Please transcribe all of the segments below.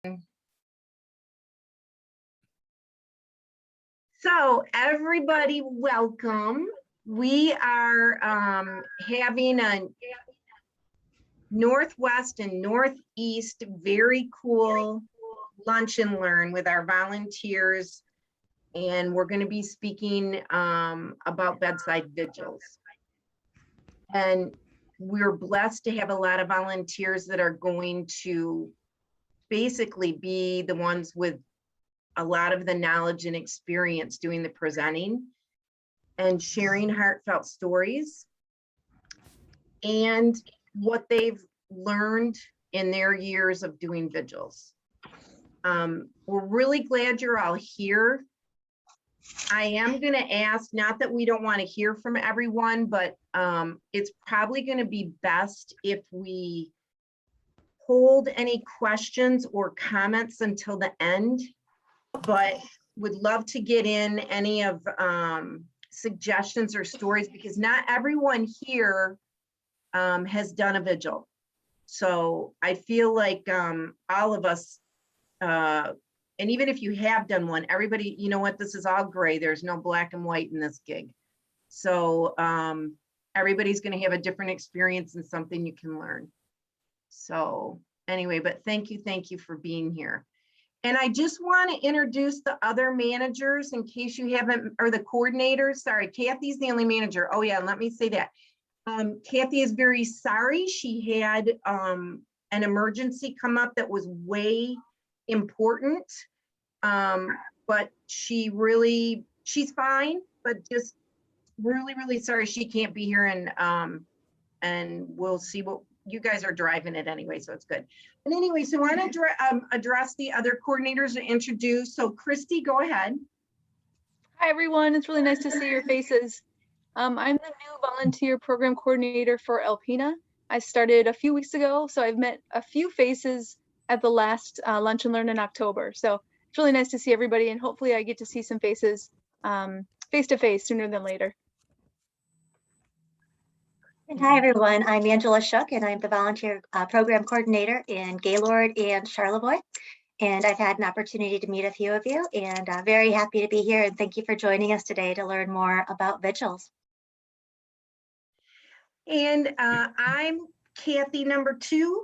So everybody, welcome. We are having a Northwest and Northeast very cool lunch and learn with our volunteers. And we're going to be speaking about bedside vigils. And we're blessed to have a lot of volunteers that are going to basically be the ones with a lot of the knowledge and experience doing the presenting and sharing heartfelt stories and what they've learned in their years of doing vigils. We're really glad you're all here. I am going to ask, not that we don't want to hear from everyone, but it's probably going to be best if we hold any questions or comments until the end, but would love to get in any of suggestions or stories, because not everyone here has done a vigil. So I feel like all of us, and even if you have done one, everybody, you know what, this is all gray. There's no black and white in this gig. So everybody's going to have a different experience and something you can learn. So anyway, but thank you for being here. And I just want to introduce the other managers in case you haven't, or the coordinators. Sorry, Kathy's the only manager. Oh yeah, let me say that. Kathy is very sorry. She had an emergency come up that was way important. But she's fine, but just really sorry she can't be here, and we'll see what you guys are driving it anyway, so it's good. And anyway, so I want to address the other coordinators and introduce. So Christy, go ahead. Hi everyone, it's really nice to see your faces. I'm the new volunteer program coordinator for Alpena. I started a few weeks ago, so I've met a few faces at the last Lunch and Learn in October. So it's really nice to see everybody, and hopefully I get to see some faces face to face sooner than later. And hi everyone, I'm Angela Shook, and I'm the volunteer program coordinator in Gaylord and Charlevoix. And I've had an opportunity to meet a few of you, and very happy to be here. And thank you for joining us today to learn more about vigils. And I'm Kathy number 2.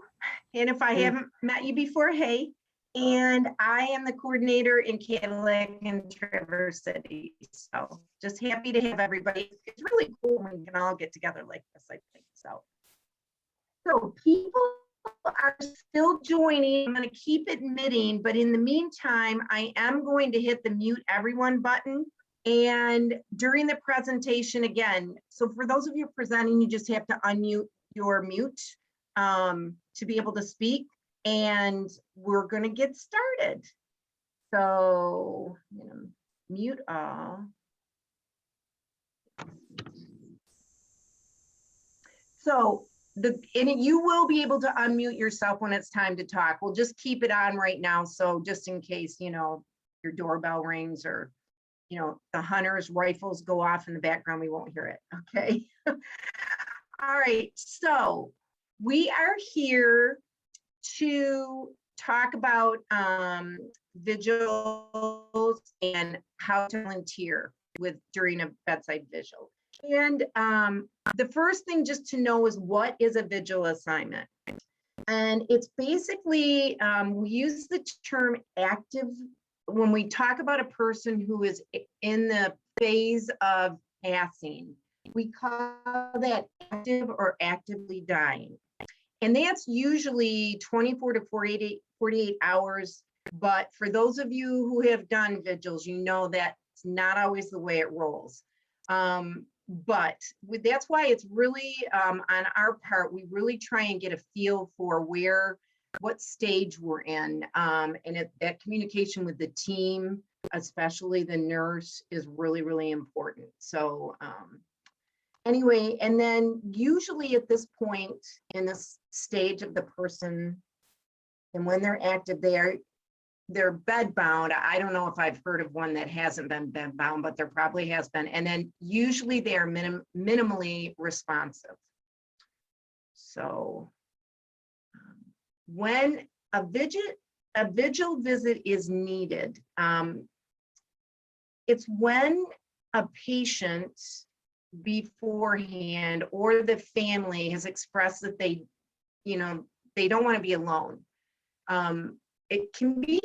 And if I haven't met you before, hey. And I am the coordinator in Cadillac and Traverse City. So just happy to have everybody. It's really cool when we can all get together like this, I think. So people are still joining. I'm going to keep admitting, but in the meantime, I am going to hit the mute everyone button. And during the presentation again, so for those of you presenting, you just have to unmute your mute to be able to speak. And we're going to get started. So I'm going to mute all. So you will be able to unmute yourself when it's time to talk. We'll just keep it on right now. So just in case, your doorbell rings or, the hunter's rifles go off in the background, we won't hear it. Okay. All right. So we are here to talk about vigils and how to volunteer during a bedside vigil. And the first thing just to know is, what is a vigil assignment? And it's basically, we use the term active when we talk about a person who is in the phase of passing. We call that active or actively dying. And that's usually 24 to 48 hours. But for those of you who have done vigils, you know that's not always the way it rolls. But that's why it's really, on our part, we really try and get a feel for what stage we're in. And that communication with the team, especially the nurse, is really important. So anyway, and then usually at this point in this stage of the person, and when they're active, they're bed bound. I don't know if I've heard of one that hasn't been bed bound, but there probably has been. And then usually they are minimally responsive. So when a a vigil visit is needed, it's when a patient beforehand or the family has expressed that they, they don't want to be alone. It can be,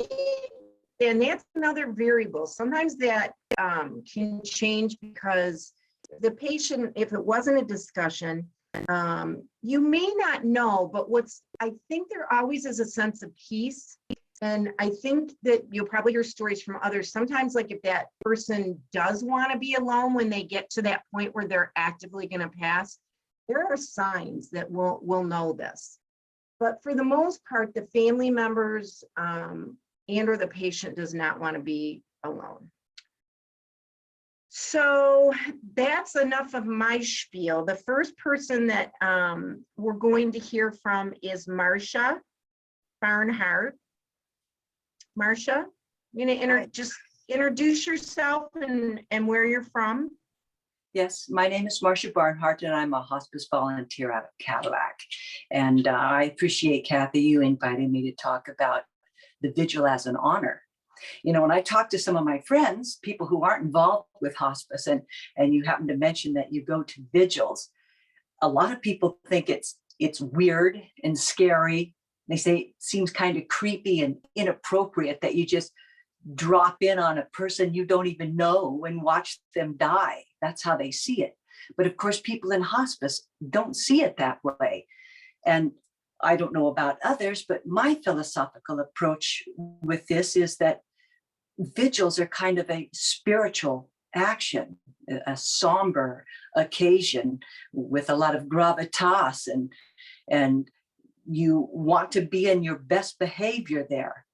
and that's another variable. Sometimes that can change because the patient, if it wasn't a discussion, you may not know, but I think there always is a sense of peace. And I think that you'll probably hear stories from others. Sometimes, like if that person does want to be alone when they get to that point where they're actively going to pass, there are signs that we'll know this. But for the most part, the family members and or the patient does not want to be alone. So that's enough of my spiel. The first person that we're going to hear from is Marcia Barnhart. Marcia, you're gonna just introduce yourself and where you're from. Yes, my name is Marcia Barnhart, and I'm a hospice volunteer out of Cadillac. And I appreciate, Kathy, you inviting me to talk about the vigil as an honor. When I talk to some of my friends, people who aren't involved with hospice, and you happen to mention that you go to vigils, a lot of people think it's weird and scary. They say it seems kind of creepy and inappropriate that you just drop in on a person you don't even know and watch them die. That's how they see it. But of course, people in hospice don't see it that way. And I don't know about others, but my philosophical approach with this is that vigils are kind of a spiritual action, a somber occasion with a lot of gravitas, and you want to be in your best behavior there.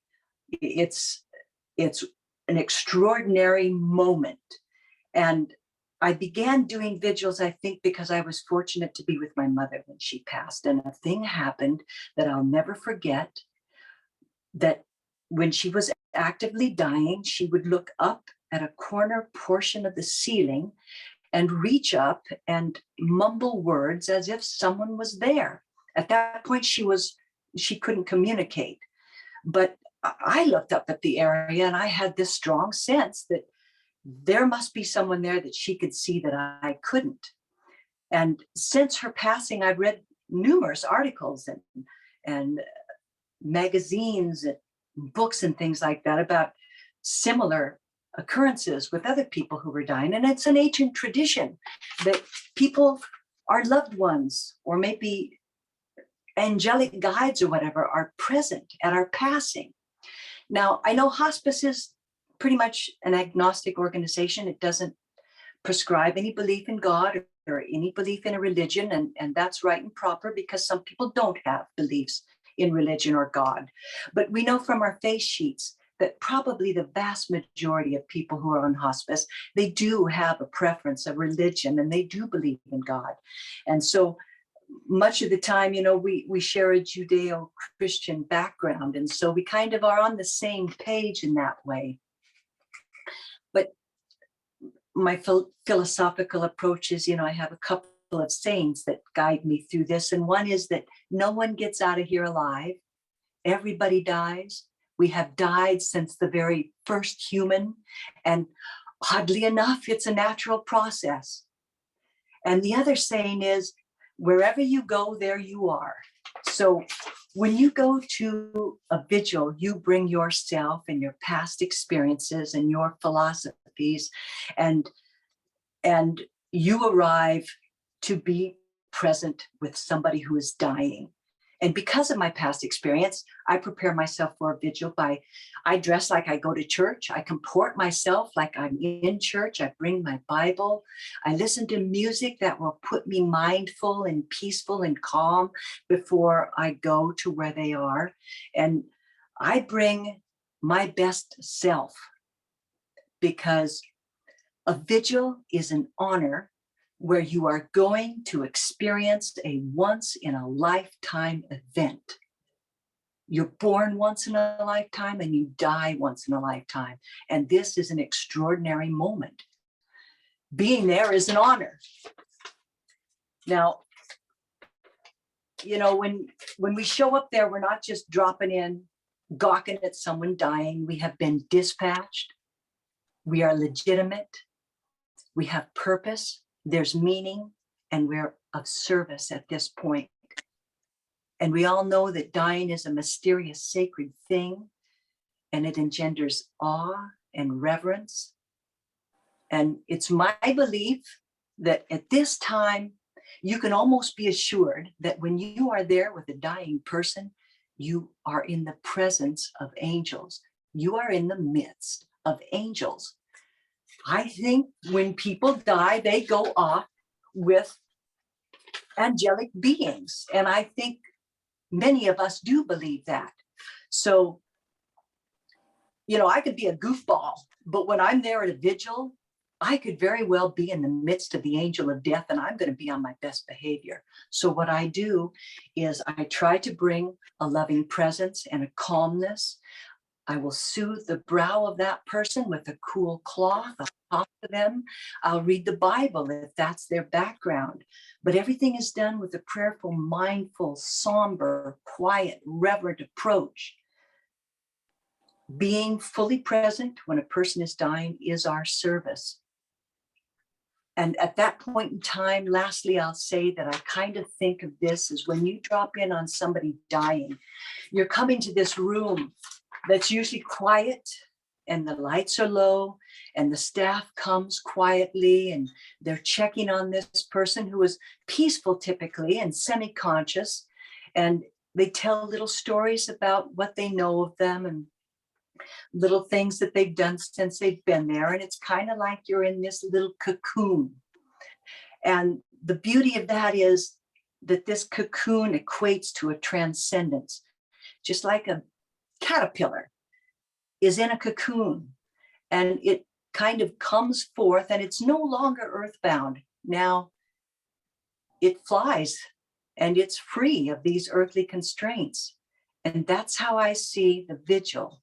It's an extraordinary moment. And I began doing vigils, I think, because I was fortunate to be with my mother when she passed. And a thing happened that I'll never forget, that when she was actively dying, she would look up at a corner portion of the ceiling and reach up and mumble words as if someone was there. At that point, she couldn't communicate. But I looked up at the area and I had this strong sense that there must be someone there that she could see that I couldn't. And since her passing, I've read numerous articles and magazines and books and things like that about similar occurrences with other people who were dying. And it's an ancient tradition that people, our loved ones, or maybe angelic guides or whatever, are present at our passing. Now, I know hospice is pretty much an agnostic organization. It doesn't prescribe any belief in God or any belief in a religion, and that's right and proper because some people don't have beliefs in religion or God. But we know from our face sheets that probably the vast majority of people who are on hospice, they do have a preference of religion and they do believe in God. And so much of the time, we share a Judeo-Christian background. And so we kind of are on the same page in that way. But my philosophical approach is, I have a couple of sayings that guide me through this. And one is that no one gets out of here alive. Everybody dies. We have died since the very first human. And oddly enough, it's a natural process. And the other saying is, wherever you go, there you are. So when you go to a vigil, you bring yourself and your past experiences and your philosophies, and you arrive to be present with somebody who is dying. And because of my past experience, I prepare myself for a vigil I dress like I go to church. I comport myself like I'm in church. I bring my Bible. I listen to music that will put me mindful and peaceful and calm before I go to where they are. And I bring my best self because a vigil is an honor where you are going to experience a once-in-a-lifetime event. You're born once in a lifetime and you die once in a lifetime. And this is an extraordinary moment. Being there is an honor. Now, when we show up there, we're not just dropping in gawking at someone dying. We have been dispatched. We are legitimate. We have purpose. There's meaning, and we're of service at this point. And we all know that dying is a mysterious, sacred thing, and it engenders awe and reverence. And it's my belief that at this time, you can almost be assured that when you are there with a dying person, you are in the presence of angels. You are in the midst of angels. I think when people die, they go off with angelic beings. And I think many of us do believe that. So, you know, I could be a goofball, but when I'm there at a vigil, I could very well be in the midst of the angel of death, and I'm going to be on my best behavior. So what I do is I try to bring a loving presence and a calmness. I will soothe the brow of that person with a cool cloth. I'll talk to them. I'll read the Bible if that's their background. But everything is done with a prayerful, mindful, somber, quiet, reverent approach. Being fully present when a person is dying is our service. And at that point in time, lastly, I'll say that I kind of think of this as when you drop in on somebody dying, you're coming to this room that's usually quiet and the lights are low and the staff comes quietly and they're checking on this person who is peaceful typically and semi-conscious. And they tell little stories about what they know of them and little things that they've done since they've been there. And it's kind of like you're in this little cocoon. And the beauty of that is that this cocoon equates to a transcendence, just like a caterpillar is in a cocoon and it kind of comes forth and it's no longer earthbound. Now it flies and it's free of these earthly constraints. And that's how I see the vigil,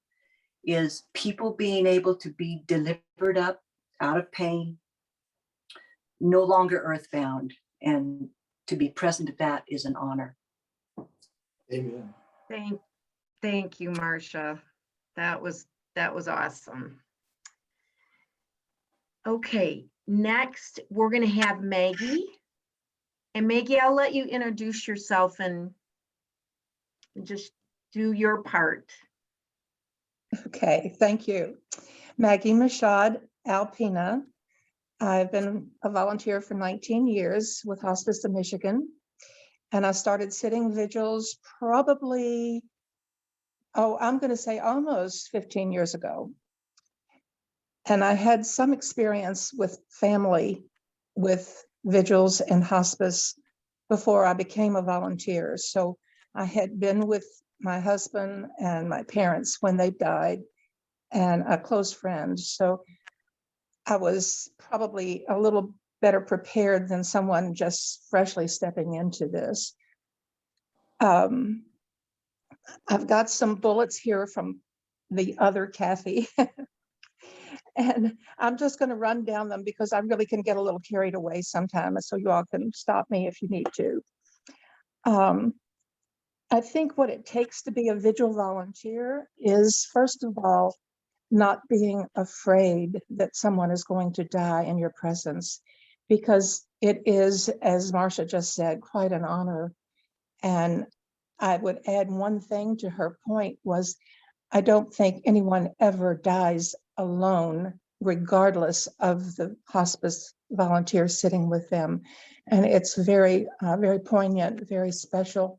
is people being able to be delivered up out of pain, no longer earthbound, and to be present at that is an honor. Amen. Thank you, Marcia. That was awesome. Okay, next we're going to have Maggie. And Maggie, I'll let you introduce yourself and just do your part. Okay, thank you. Maggie Mashad, Alpena. I've been a volunteer for 19 years with Hospice of Michigan. And I started sitting vigils probably, I'm going to say almost 15 years ago. And I had some experience with family with vigils and hospice before I became a volunteer. So I had been with my husband and my parents when they died and a close friend. So I was probably a little better prepared than someone just freshly stepping into this. I've got some bullets here from the other Kathy. And I'm just going to run down them because I really can get a little carried away sometimes. So you all can stop me if you need to. I think what it takes to be a vigil volunteer is, first of all, not being afraid that someone is going to die in your presence, because it is, as Marcia just said, quite an honor. And I would add one thing to her point was, I don't think anyone ever dies alone, regardless of the hospice volunteer sitting with them. And it's very, very poignant, very special,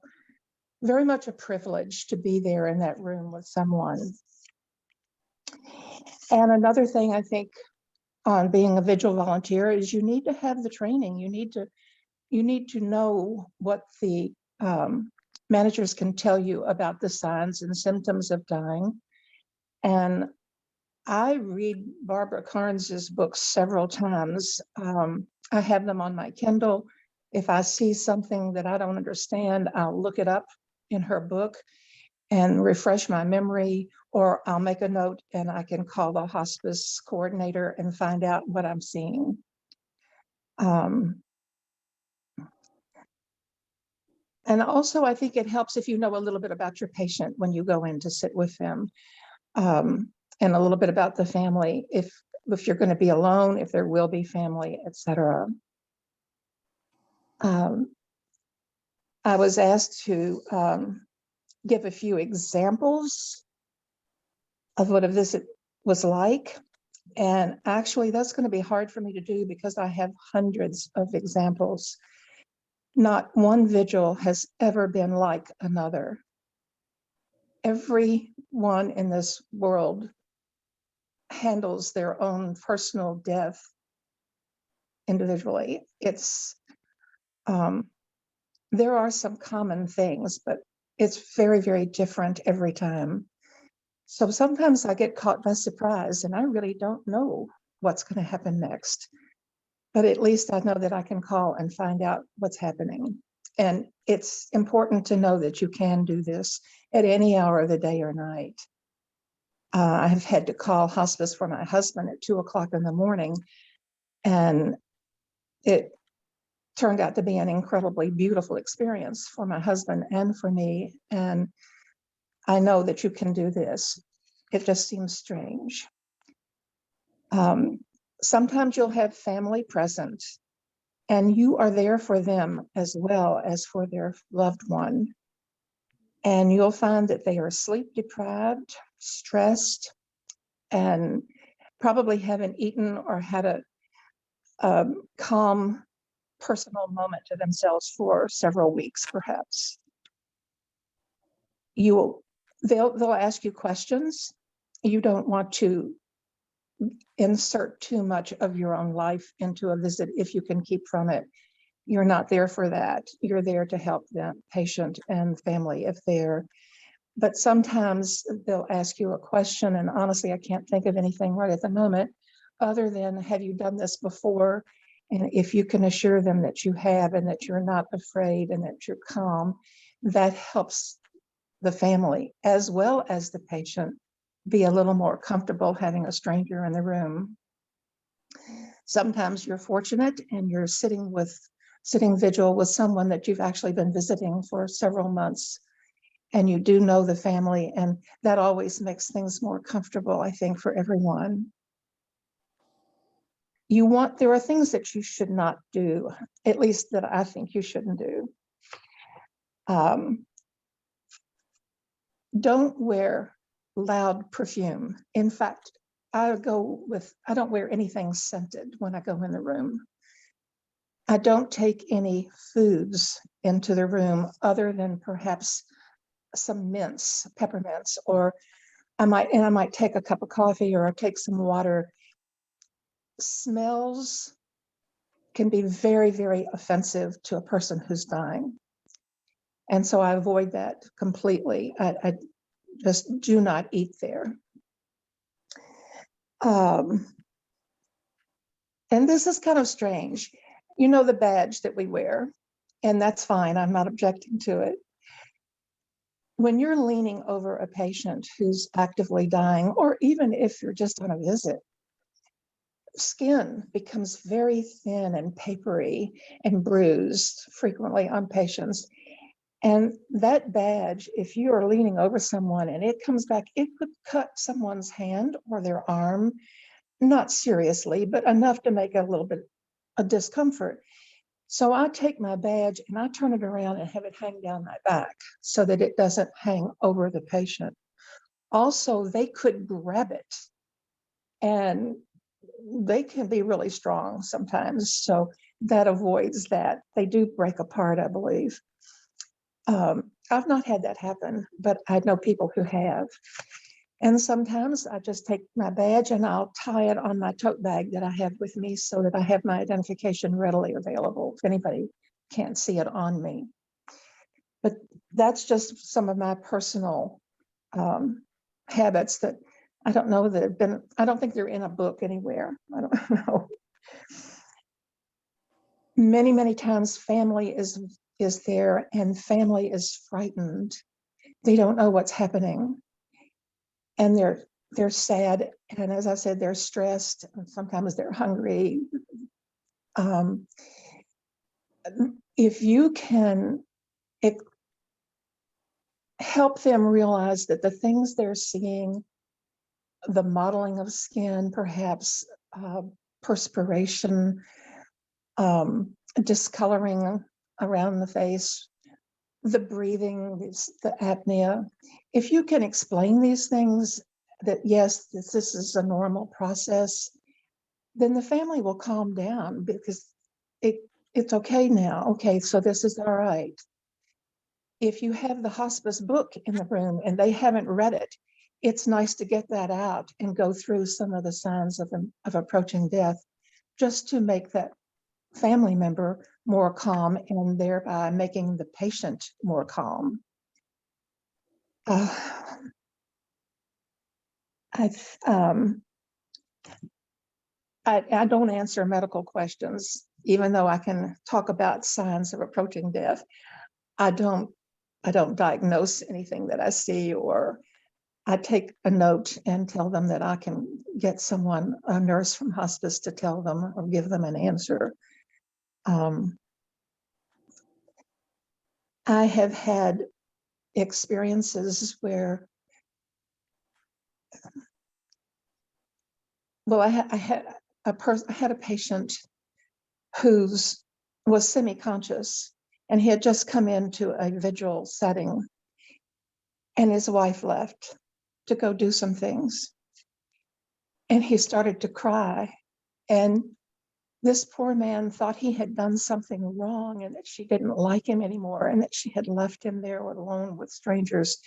very much a privilege to be there in that room with someone. And another thing I think on being a vigil volunteer is you need to have the training. You need to know what the managers can tell you about the signs and symptoms of dying. And I read Barbara Carnes's books several times. I have them on my Kindle. If I see something that I don't understand, I'll look it up in her book and refresh my memory, or I'll make a note and I can call the hospice coordinator and find out what I'm seeing. And also, I think it helps if you know a little bit about your patient when you go in to sit with them, and a little bit about the family, if you're going to be alone, if there will be family, etc. I was asked to give a few examples of what a visit was like. And actually, that's going to be hard for me to do because I have hundreds of examples. Not one vigil has ever been like another. Everyone in this world handles their own personal death individually. It's there are some common things, but it's very, very different every time. So sometimes I get caught by surprise and I really don't know what's going to happen next. But at least I know that I can call and find out what's happening. And it's important to know that you can do this at any hour of the day or night. I've had to call hospice for my husband at 2:00 in the morning, and it turned out to be an incredibly beautiful experience for my husband and for me. And I know that you can do this. It just seems strange. Sometimes you'll have family present, and you are there for them as well as for their loved one. And you'll find that they are sleep deprived, stressed, and probably haven't eaten or had a calm personal moment to themselves for several weeks, perhaps. They'll ask you questions. You don't want to insert too much of your own life into a visit if you can keep from it. You're not there for that. You're there to help the patient and family if they're, but sometimes they'll ask you a question, and honestly, I can't think of anything right at the moment other than, have you done this before? And if you can assure them that you have and that you're not afraid and that you're calm, that helps the family as well as the patient be a little more comfortable having a stranger in the room. Sometimes you're fortunate and you're sitting vigil with someone that you've actually been visiting for several months, and you do know the family, and that always makes things more comfortable, I think, for everyone. There are things that you should not do, at least that I think you shouldn't do. Don't wear loud perfume. In fact, I don't wear anything scented when I go in the room. I don't take any foods into the room other than perhaps some mints, peppermints, or I might take a cup of coffee or take some water. Smells can be very, very offensive to a person who's dying. And so I avoid that completely. I just do not eat there. And this is kind of strange. You know, the badge that we wear, and that's fine. I'm not objecting to it. When you're leaning over a patient who's actively dying, or even if you're just on a visit, skin becomes very thin and papery and bruised frequently on patients. And that badge, if you are leaning over someone and it comes back, it could cut someone's hand or their arm, not seriously, but enough to make a little bit of discomfort. So I take my badge and I turn it around and have it hang down my back so that it doesn't hang over the patient. Also, they could grab it, and they can be really strong sometimes. So that avoids that. They do break apart, I believe. I've not had that happen, but I know people who have. And sometimes I just take my badge and I'll tie it on my tote bag that I have with me so that I have my identification readily available if anybody can't see it on me. But that's just some of my personal habits that I don't know that have been, I don't think they're in a book anywhere. I don't know. Many, many times family is there and family is frightened. They don't know what's happening. And they're sad. And as I said, they're stressed. And sometimes they're hungry. If you can help them realize that the things they're seeing, the modeling of skin, perhaps perspiration, discoloring around the face, the breathing, the apnea. If you can explain these things, that yes, this is a normal process, then the family will calm down because it's okay now. Okay, so this is all right. If you have the hospice book in the room and they haven't read it, it's nice to get that out and go through some of the signs of approaching death, just to make that family member more calm and thereby making the patient more calm. I don't answer medical questions, even though I can talk about signs of approaching death. I don't diagnose anything that I see, or I take a note and tell them that I can get someone, a nurse from hospice, to tell them or give them an answer. I have had experiences where, well, I had a patient who was semi-conscious, and he had just come into a vigil setting, and his wife left to go do some things. And he started to cry. And this poor man thought he had done something wrong and that she didn't like him anymore and that she had left him there alone with strangers.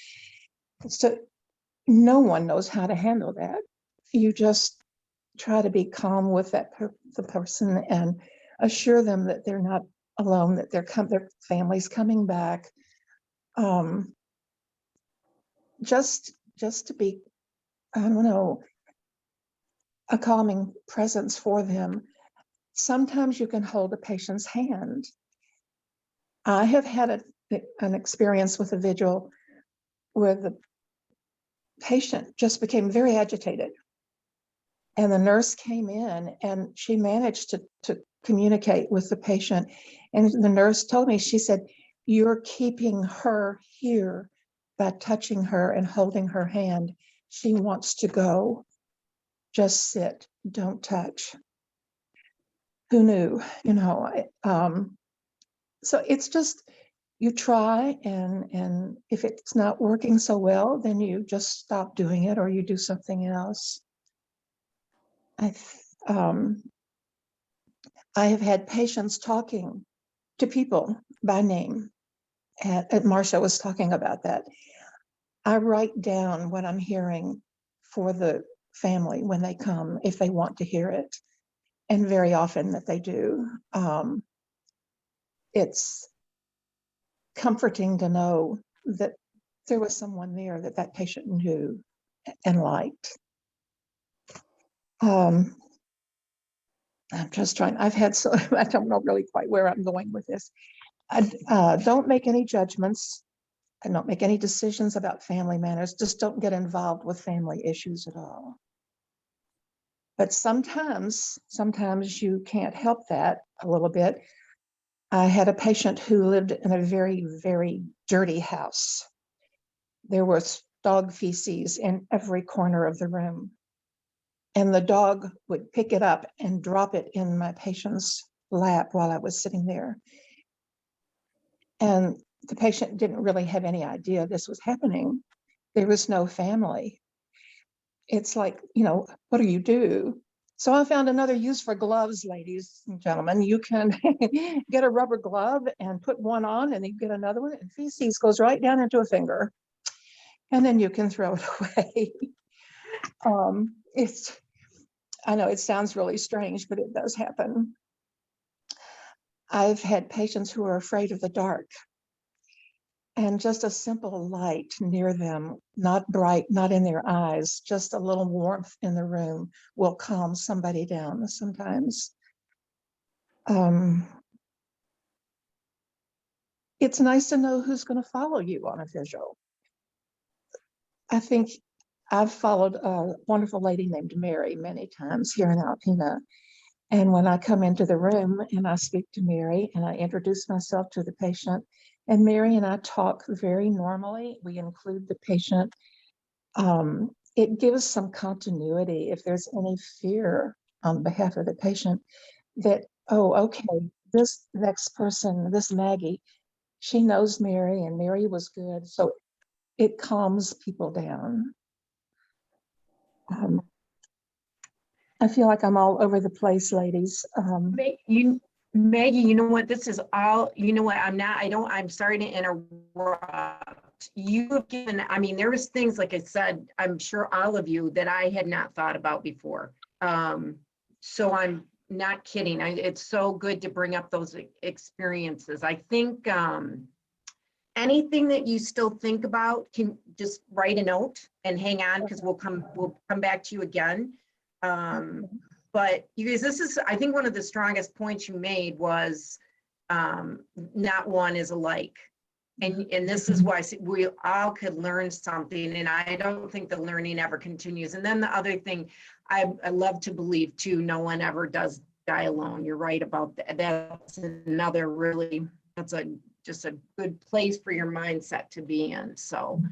So no one knows how to handle that. You just try to be calm with the person and assure them that they're not alone, that their family's coming back. Just to be, I don't know, a calming presence for them. Sometimes you can hold a patient's hand. I have had an experience with a vigil where the patient just became very agitated. And the nurse came in and she managed to communicate with the patient. And the nurse told me, she said, "You're keeping her here by touching her and holding her hand. She wants to go. Just sit, don't touch." Who knew, so it's just, you try, and if it's not working so well, then you just stop doing it or you do something else. I have had patients talking to people by name, and Marcia was talking about that. I write down what I'm hearing for the family when they come, if they want to hear it, and very often that they do. It's comforting to know that there was someone there that patient knew and liked. I'm just trying, I don't know really quite where I'm going with this. Don't make any judgments and don't make any decisions about family matters. Just don't get involved with family issues at all. But sometimes you can't help that a little bit. I had a patient who lived in a very, very dirty house. There was dog feces in every corner of the room. And the dog would pick it up and drop it in my patient's lap while I was sitting there. And the patient didn't really have any idea this was happening. There was no family. It's like, what do you do? So I found another use for gloves, ladies and gentlemen. You can get a rubber glove and put one on, and you get another one, and feces goes right down into a finger. And then you can throw it away. I know it sounds really strange, but it does happen. I've had patients who are afraid of the dark, and just a simple light near them, not bright, not in their eyes, just a little warmth in the room will calm somebody down sometimes. It's nice to know who's going to follow you on a vigil. I think I've followed a wonderful lady named Mary many times here in Alpena. And when I come into the room and I speak to Mary and I introduce myself to the patient And Mary and I talk very normally. We include the patient. It gives some continuity if there's any fear on behalf of the patient that, oh, okay, this next person, this Maggie, she knows Mary and Mary was good. So it calms people down. I feel like I'm all over the place, ladies. Maggie, you know what, this is all, you know what, I'm sorry to interrupt. You have given, I mean, there was things, like I said, I'm sure all of you, that I had not thought about before. So I'm not kidding. It's so good to bring up those experiences. I think anything that you still think about, can just write a note and hang on, because we'll come back to you again. But you guys, this is, I think one of the strongest points you made was not one is alike. And this is why we all could learn something, and I don't think the learning ever continues. And then the other thing, I love to believe too, no one ever does die alone. You're right about that. That's another really, that's just a good place for your mindset to be in. So,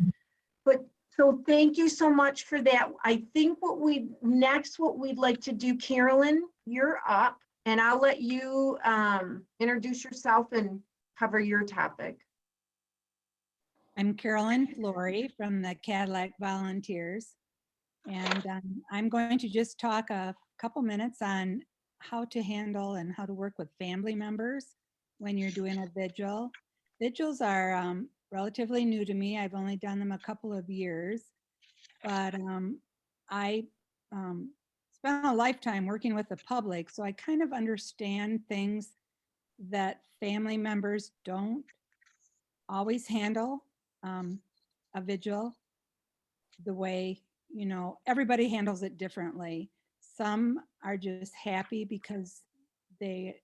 so thank you so much for that. I think what we'd like to do, Carolyn, you're up, and I'll let you introduce yourself and cover your topic. I'm Carolyn Flory from the Cadillac Volunteers, and I'm going to just talk a couple minutes on how to handle and how to work with family members when you're doing a vigil. Vigils are relatively new to me. I've only done them a couple of years, but I spent a lifetime working with the public, so I kind of understand things that family members don't always handle a vigil the way, you know, everybody handles it differently. Some are just happy because they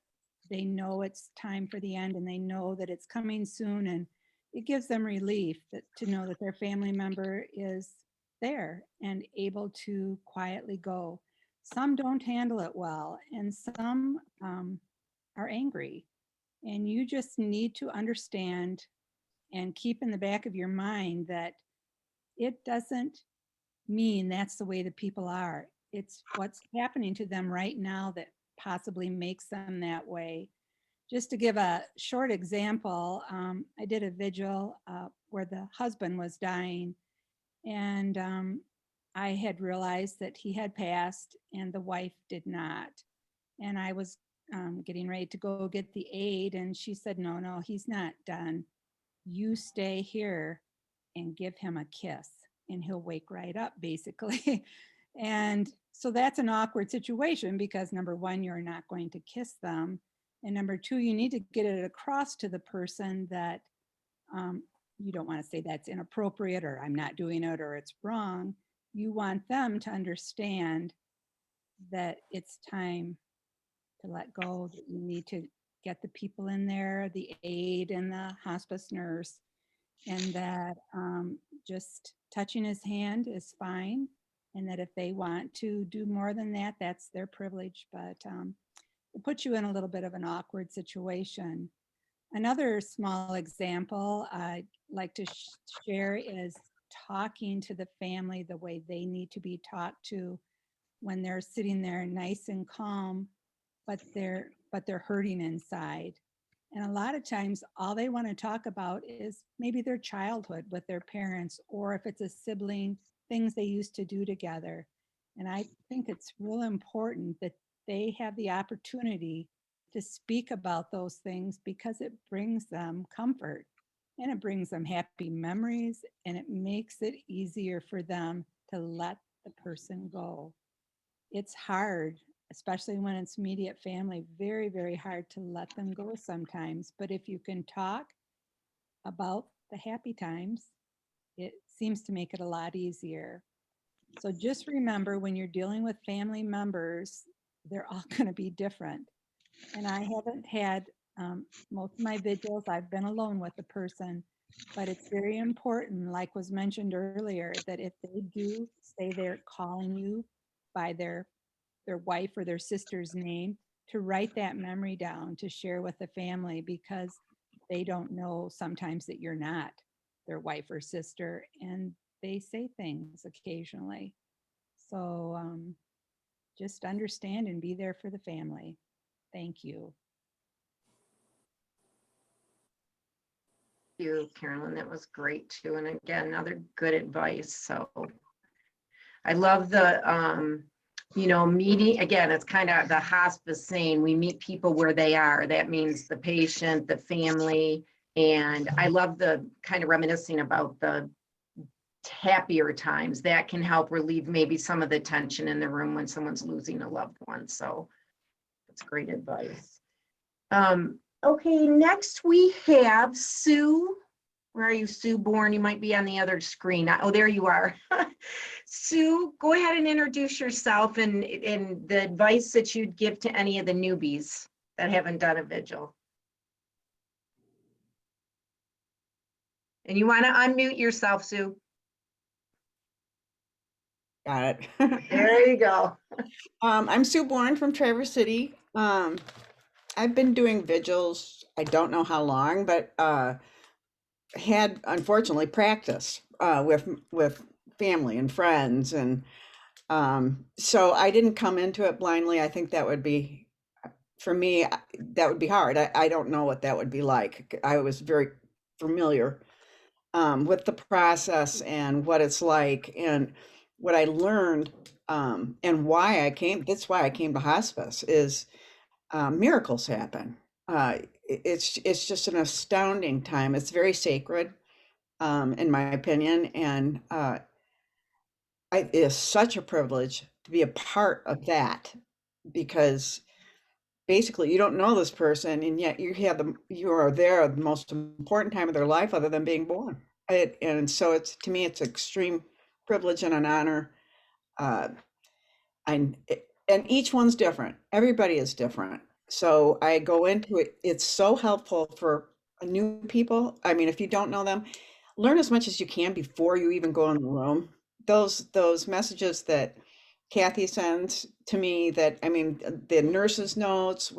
know it's time for the end, and they know that it's coming soon, and it gives them relief to know that their family member is there and able to quietly go. Some don't handle it well, and some are angry, and you just need to understand and keep in the back of your mind that it doesn't mean that's the way the people are. It's what's happening to them right now that possibly makes them that way. Just to give a short example, I did a vigil where the husband was dying, and I had realized that he had passed and the wife did not. And I was getting ready to go get the aid, and she said, no, he's not done. You stay here and give him a kiss and he'll wake right up, basically. And so that's an awkward situation because number one, you're not going to kiss them. And number two, you need to get it across to the person that you don't want to say that's inappropriate or I'm not doing it or it's wrong. You want them to understand that it's time to let go, that you need to get the people in there, the aide and the hospice nurse, and that just touching his hand is fine. And that if they want to do more than that, that's their privilege, but it puts you in a little bit of an awkward situation. Another small example I'd like to share is talking to the family the way they need to be talked to when they're sitting there nice and calm, but they're hurting inside. And a lot of times all they want to talk about is maybe their childhood with their parents, or if it's a sibling, things they used to do together. And I think it's real important that they have the opportunity to speak about those things because it brings them comfort and it brings them happy memories, and it makes it easier for them to let the person go. It's hard, especially when it's immediate family, very, very hard to let them go sometimes. But if you can talk about the happy times, it seems to make it a lot easier. So just remember, when you're dealing with family members, they're all going to be different. And I haven't had most of my vigils, I've been alone with the person, but it's very important, like was mentioned earlier, that if they do say they're calling you by their wife or their sister's name, to write that memory down to share with the family, because they don't know sometimes that you're not their wife or sister, and they say things occasionally. So just understand and be there for the family. Thank you. You, Carolyn, that was great too. And again, another good advice. So I love the, meeting, again, it's kind of the hospice saying, we meet people where they are. That means the patient, the family. And I love the kind of reminiscing about the happier times that can help relieve maybe some of the tension in the room when someone's losing a loved one. So that's great advice. Okay, next we have Sue. Where are you, Sue Bourne? You might be on the other screen. Oh, there you are. Sue, go ahead and introduce yourself and the advice that you'd give to any of the newbies that haven't done a vigil. And you want to unmute yourself, Sue. Got it. There you go. I'm Sue Bourne from Traverse City. I've been doing vigils, I don't know how long, but had unfortunately practice with family and friends. And so I didn't come into it blindly. I think that would be, for me, that would be hard. I don't know what that would be like. I was very familiar with the process and what it's like and what I learned, and why I came, that's why I came to hospice, is miracles happen. It's just an astounding time. It's very sacred, in my opinion, and it is such a privilege to be a part of that, because basically you don't know this person, and yet you are there at the most important time of their life other than being born. And so it's, to me, it's extreme privilege and an honor. Uh, and each one's different. Everybody is different. So I go into it. It's so helpful for new people. I mean, if you don't know them, learn as much as you can before you even go in the room. Those messages that Kathy sends to me, that, I mean, the nurse's notes,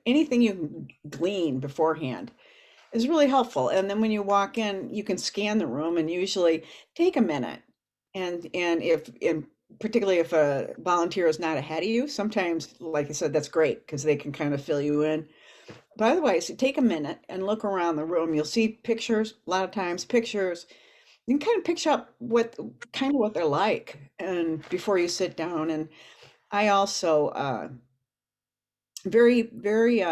anything you can glean beforehand is really helpful. And then when you walk in, you can scan the room and usually take a minute. And particularly if a volunteer is not ahead of you, sometimes, like I said, that's great because they can kind of fill you in. But otherwise, take a minute and look around the room. You'll see pictures, a lot of times pictures. You can kind of picture up what they're like, and before you sit down. And I also very, very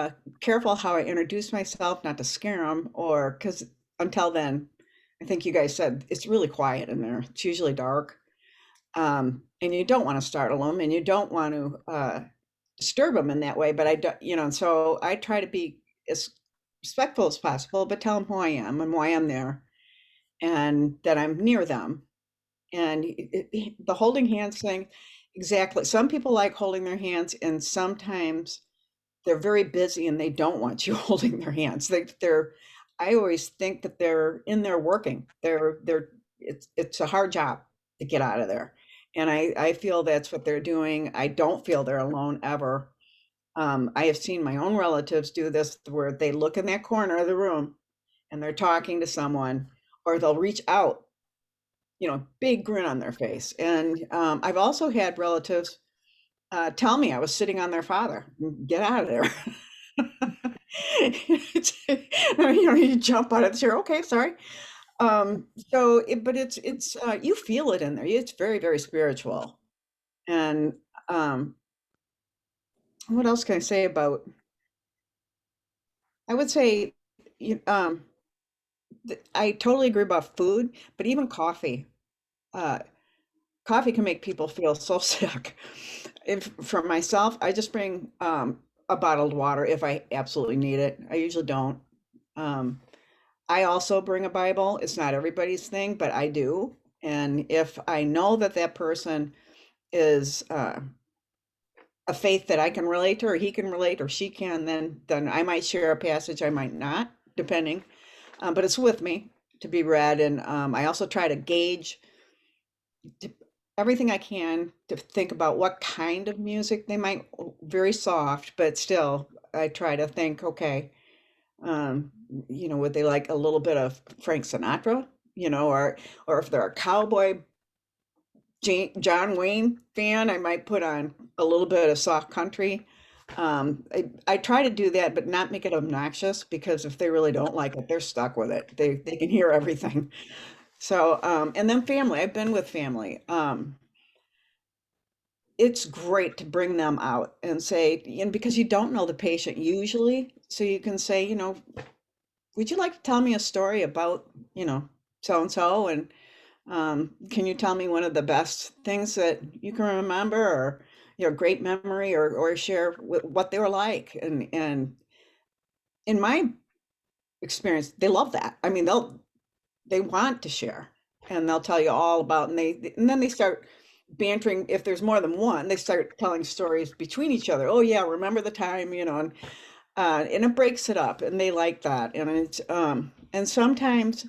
careful how I introduce myself, not to scare them, or because until then, I think you guys said it's really quiet in there. It's usually dark. And you don't want to startle them, and you don't want to disturb them in that way. But I don't, so I try to be as respectful as possible, but tell them who I am and why I'm there, and that I'm near them. And the holding hands thing, exactly. Some people like holding their hands, and sometimes they're very busy and they don't want you holding their hands. I always think that they're in there working. It's a hard job to get out of there. And I feel that's what they're doing. I don't feel they're alone ever. I have seen my own relatives do this, where they look in that corner of the room and they're talking to someone, or they'll reach out, big grin on their face. And I've also had relatives tell me I was sitting on their father. Get out of there. You jump out of the chair. Okay, sorry. But it's you feel it in there. It's very, very spiritual. And what else can I say about? I would say, I totally agree about food, but even coffee. Coffee can make people feel so sick. For myself, I just bring a bottled water if I absolutely need it. I usually don't. I also bring a Bible. It's not everybody's thing, but I do. And if I know that person is a faith that I can relate to, or he can relate, or she can, then I might share a passage. I might not, depending. But it's with me to be read. And I also try to gauge everything I can to think about what kind of music they might, very soft, but still I try to think, okay, You know, would they like a little bit of Frank Sinatra, you know, or if they're a cowboy John Wayne fan, I might put on a little bit of soft country. I try to do that, but not make it obnoxious, because if they really don't like it, they're stuck with it. They can hear everything. So, and then family, I've been with family. It's great to bring them out and say, and because you don't know the patient usually, so you can say, you know, would you like to tell me a story about, you know, so and so, and can you tell me one of the best things that you can remember, or your great memory, or share what they were like? And in my experience, they love that. I mean, they want to share, and they'll tell you all about, and then they start bantering. If there's more than one, they start telling stories between each other. Oh yeah, remember the time, you know, and it breaks it up, and they like that. And it's and sometimes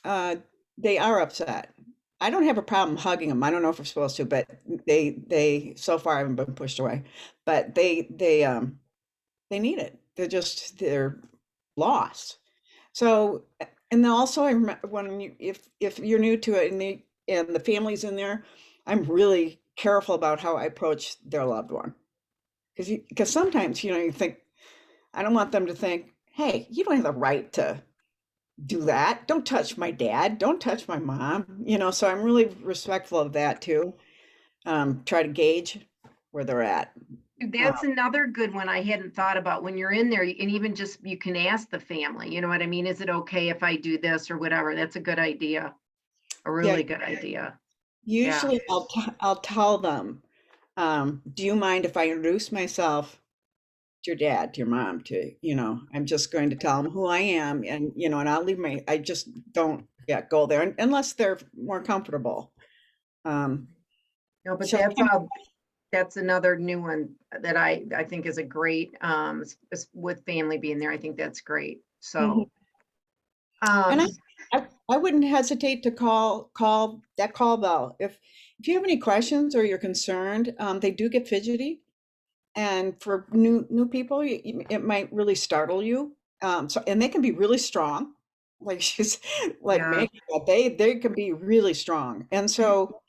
they are upset. I don't have a problem hugging them. I don't know if we're supposed to, but they so far haven't been pushed away. But they need it. They're lost. So, and then also I remember when if you're new to it, and the family's in there, I'm really careful about how I approach their loved one, because sometimes, you know, you think, I don't want them to think, hey, you don't have the right to do that. Don't touch my dad. Don't touch my mom. You know, so I'm really respectful of that too. Try to gauge where they're at. That's another good one I hadn't thought about. When you're in there, and even just, you can ask the family, you know what I mean? Is it okay if I do this or whatever? That's a good idea. A Yeah, really good idea. Yeah. usually I'll tell them, do you mind if I introduce myself to your dad, to your mom, to, you know, I'm just going to tell them who I am, and, you know, and I just don't go there unless they're more comfortable. No, but So that's another new one that I think is a great, with family being there. I think that's great. Mhm. So, And um, I wouldn't hesitate to call that call bell if you have any questions or you're concerned. They do get fidgety, and for new people, it might really startle you. So, and they can be really strong, like she's like yeah, Maggie, but they can be really strong, and so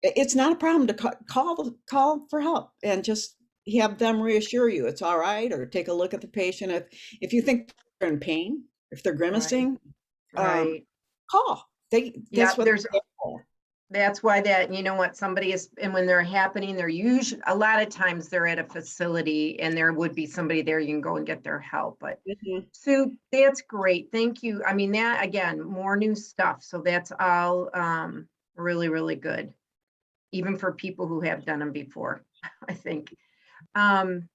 it's not a problem to call for help, and just have them reassure you it's all right, or take a look at the patient if you think they're in pain, if they're right, grimacing, um, right. call. Yeah, That's what they're there for. that's why that, you know what, somebody is, and when they're happening, they're usually, a lot of times they're at a facility and there would be somebody there, you can go and get their help. But Mhm. Sue, that's great. Thank you. I mean, that, again, more new stuff. So that's all, really, really good. Even for people who have done them before, I think. Um,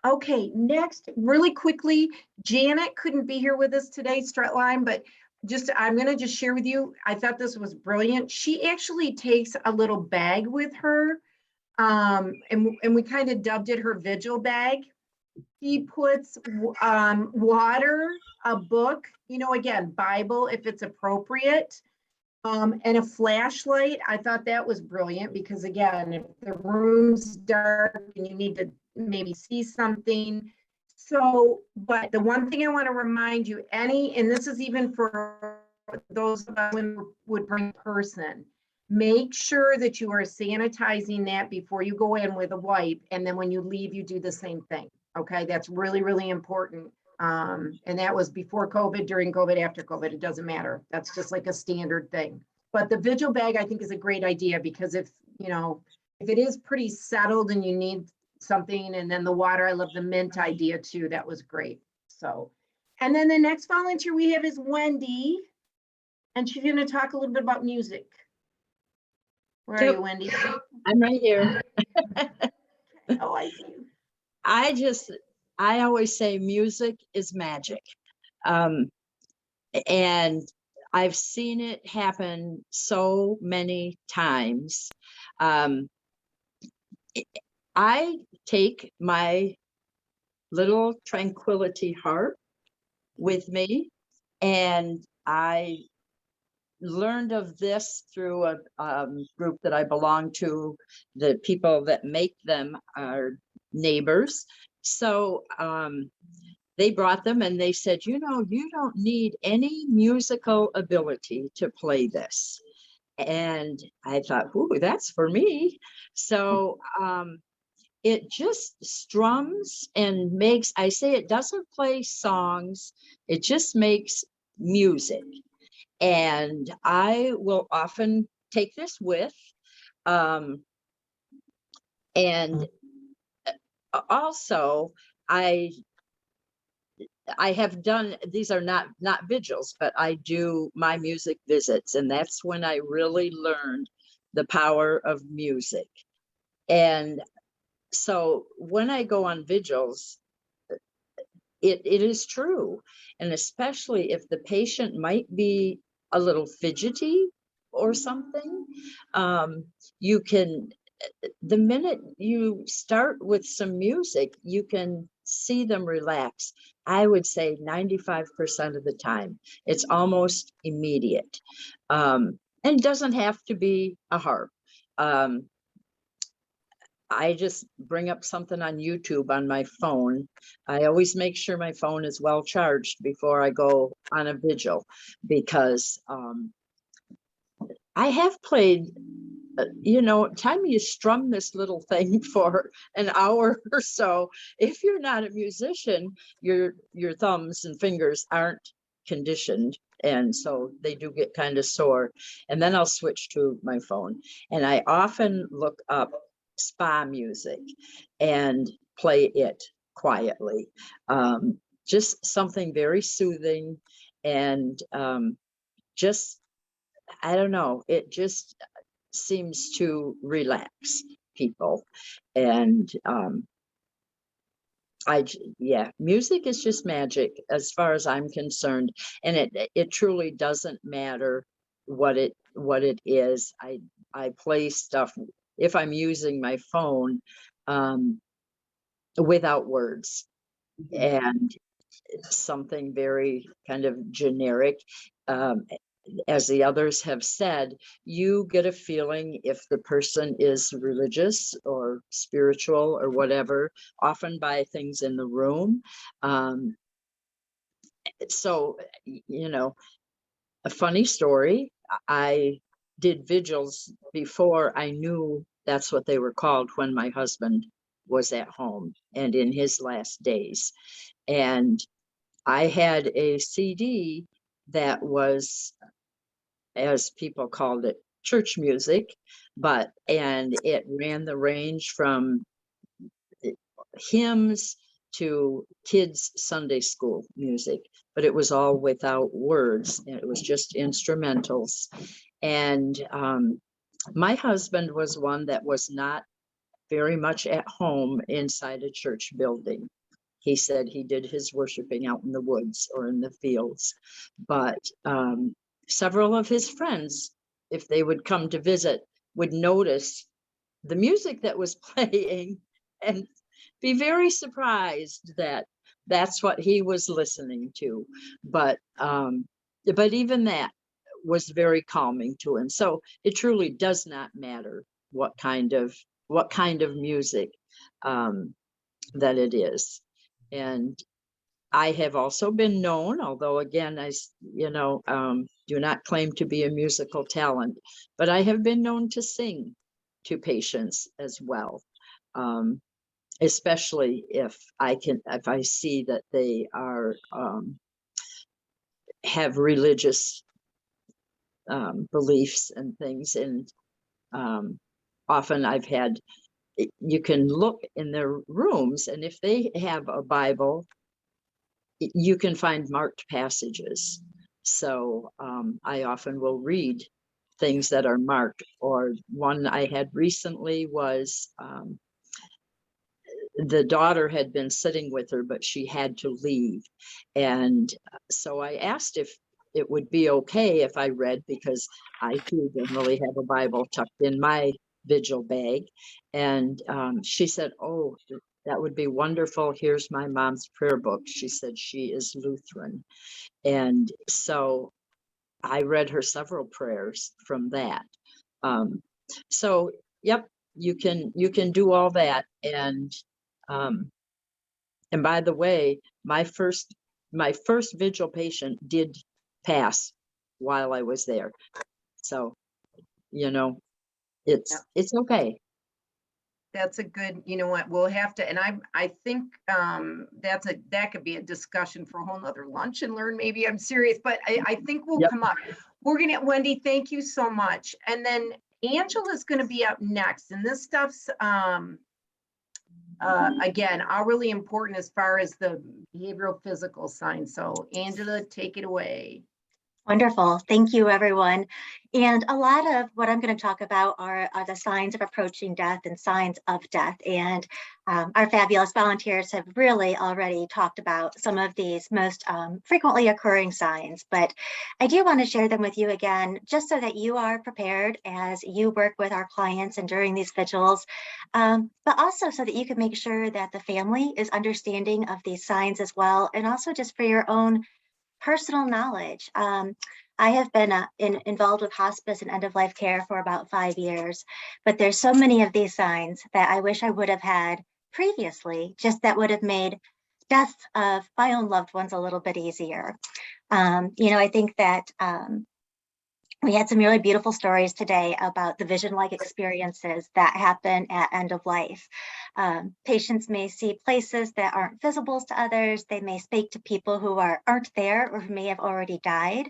okay, next, really quickly, Janet couldn't be here with us today, Stratline, but I'm gonna just share with you, I thought this was brilliant. She actually takes a little bag with her, and we kind of dubbed it her vigil bag. She puts water, a book, you know, again, Bible if it's appropriate, and a flashlight. I thought that was brilliant because, again, if the room's dark and you need to maybe see something. So, but the one thing I want to remind you, and this is even for those of us who would bring person, make sure that you are sanitizing that before you go in with a wipe. And then when you leave, you do the same thing. Okay, that's really, really important. And that was before COVID, during COVID, after COVID, it doesn't matter. That's just like a standard thing. But the vigil bag, I think, is a great idea because if, you know, if it is pretty settled and you need something, and then the water, I love the mint idea too. That was great. So, and then the next volunteer we have is Wendy, and she's going to talk a little bit about music. Where are Yep. you, Wendy? I'm right here. Oh, I see you. I always say music is magic. And I've seen it happen so many times. I take my little tranquility harp with me, and I learned of this through a group that I belong to. The people that make them are neighbors. So they brought them and they said, you know, you don't need any musical ability to play this. And I thought, ooh, that's for me. So it just strums and makes, I say it doesn't play songs, it just makes music. And I will often take this with, and also I have done, these are not vigils, but I do my music visits, and that's when I really learned the power of music. And so when I go on vigils, it is true. And especially if the patient might be a little fidgety or something, you can, the minute you start with some music, you can see them relax. I would say 95% of the time, it's almost immediate. And it doesn't have to be a harp. I just bring up something on YouTube on my phone. I always make sure my phone is well charged before I go on a vigil, because I have played, you know, time you strum this little thing for an hour or so, if you're not a musician, your thumbs and fingers aren't conditioned. And so they do get kind of sore. And then I'll switch to my phone. And I often look up spa music and play it quietly. Just something very soothing and just, I don't know, it just seems to relax people. And yeah, music is just magic as far as I'm concerned. And it truly doesn't matter what it is. I play stuff if I'm using my phone without words, and something very kind of generic. As the others have said, you get a feeling if the person is religious or spiritual or whatever, often by things in the room. So, you know, a funny story, I did vigils before I knew that's what they were called when my husband was at home and in his last days. And I had a CD that was, as people called it, church music, and it ran the range from hymns to kids' Sunday school music, but it was all without words. And it was just instrumentals. And my husband was one that was not very much at home inside a church building. He said he did his worshiping out in the woods or in the fields. But several of his friends, if they would come to visit, would notice the music that was playing and be very surprised that that's what he was listening to. But even that was very calming to him. So it truly does not matter what kind of music that it is. And I have also been known, although again, do not claim to be a musical talent, but I have been known to sing to patients as well. Especially if I see that they are, have religious beliefs and things. And often I've had, you can look in their rooms, and if they have a Bible, you can find marked passages. So I often will read things that are marked. Or one I had recently was the daughter had been sitting with her, but she had to leave. And so I asked if it would be okay if I read, because I too generally have a Bible tucked in my vigil bag. And she said, "Oh, that would be wonderful. Here's my mom's prayer book." She said she is Lutheran. And so I read her several prayers from that. So, yep, you can do all that. And And by the way, my first vigil patient did pass while I was there. So, you know, it's okay. That's a good, you know what, we'll have to, and I think that could be a discussion for a whole nother lunch and learn, maybe I'm serious, but I think we'll Yep. come up. We're gonna, Wendy, thank you so much. And then Angela's gonna be up next, and this stuff's, again, are really important as far as the behavioral physical signs. So Angela, take it away. Wonderful. Thank you, everyone. And a lot of what I'm going to talk about are the signs of approaching death and signs of death. And our fabulous volunteers have really already talked about some of these most frequently occurring signs. But I do want to share them with you again, just so that you are prepared as you work with our clients and during these vigils, but also so that you can make sure that the family is understanding of these signs as well, and also just for your own personal knowledge. I have been involved with hospice and end-of-life care for about 5 years, but there's so many of these signs that I wish I would have had previously, just that would have made death of my own loved ones a little bit easier. I think that we had some really beautiful stories today about the vision-like experiences that happen at end of life. Patients may see places that aren't visible to others. They may speak to people who aren't there or who may have already died.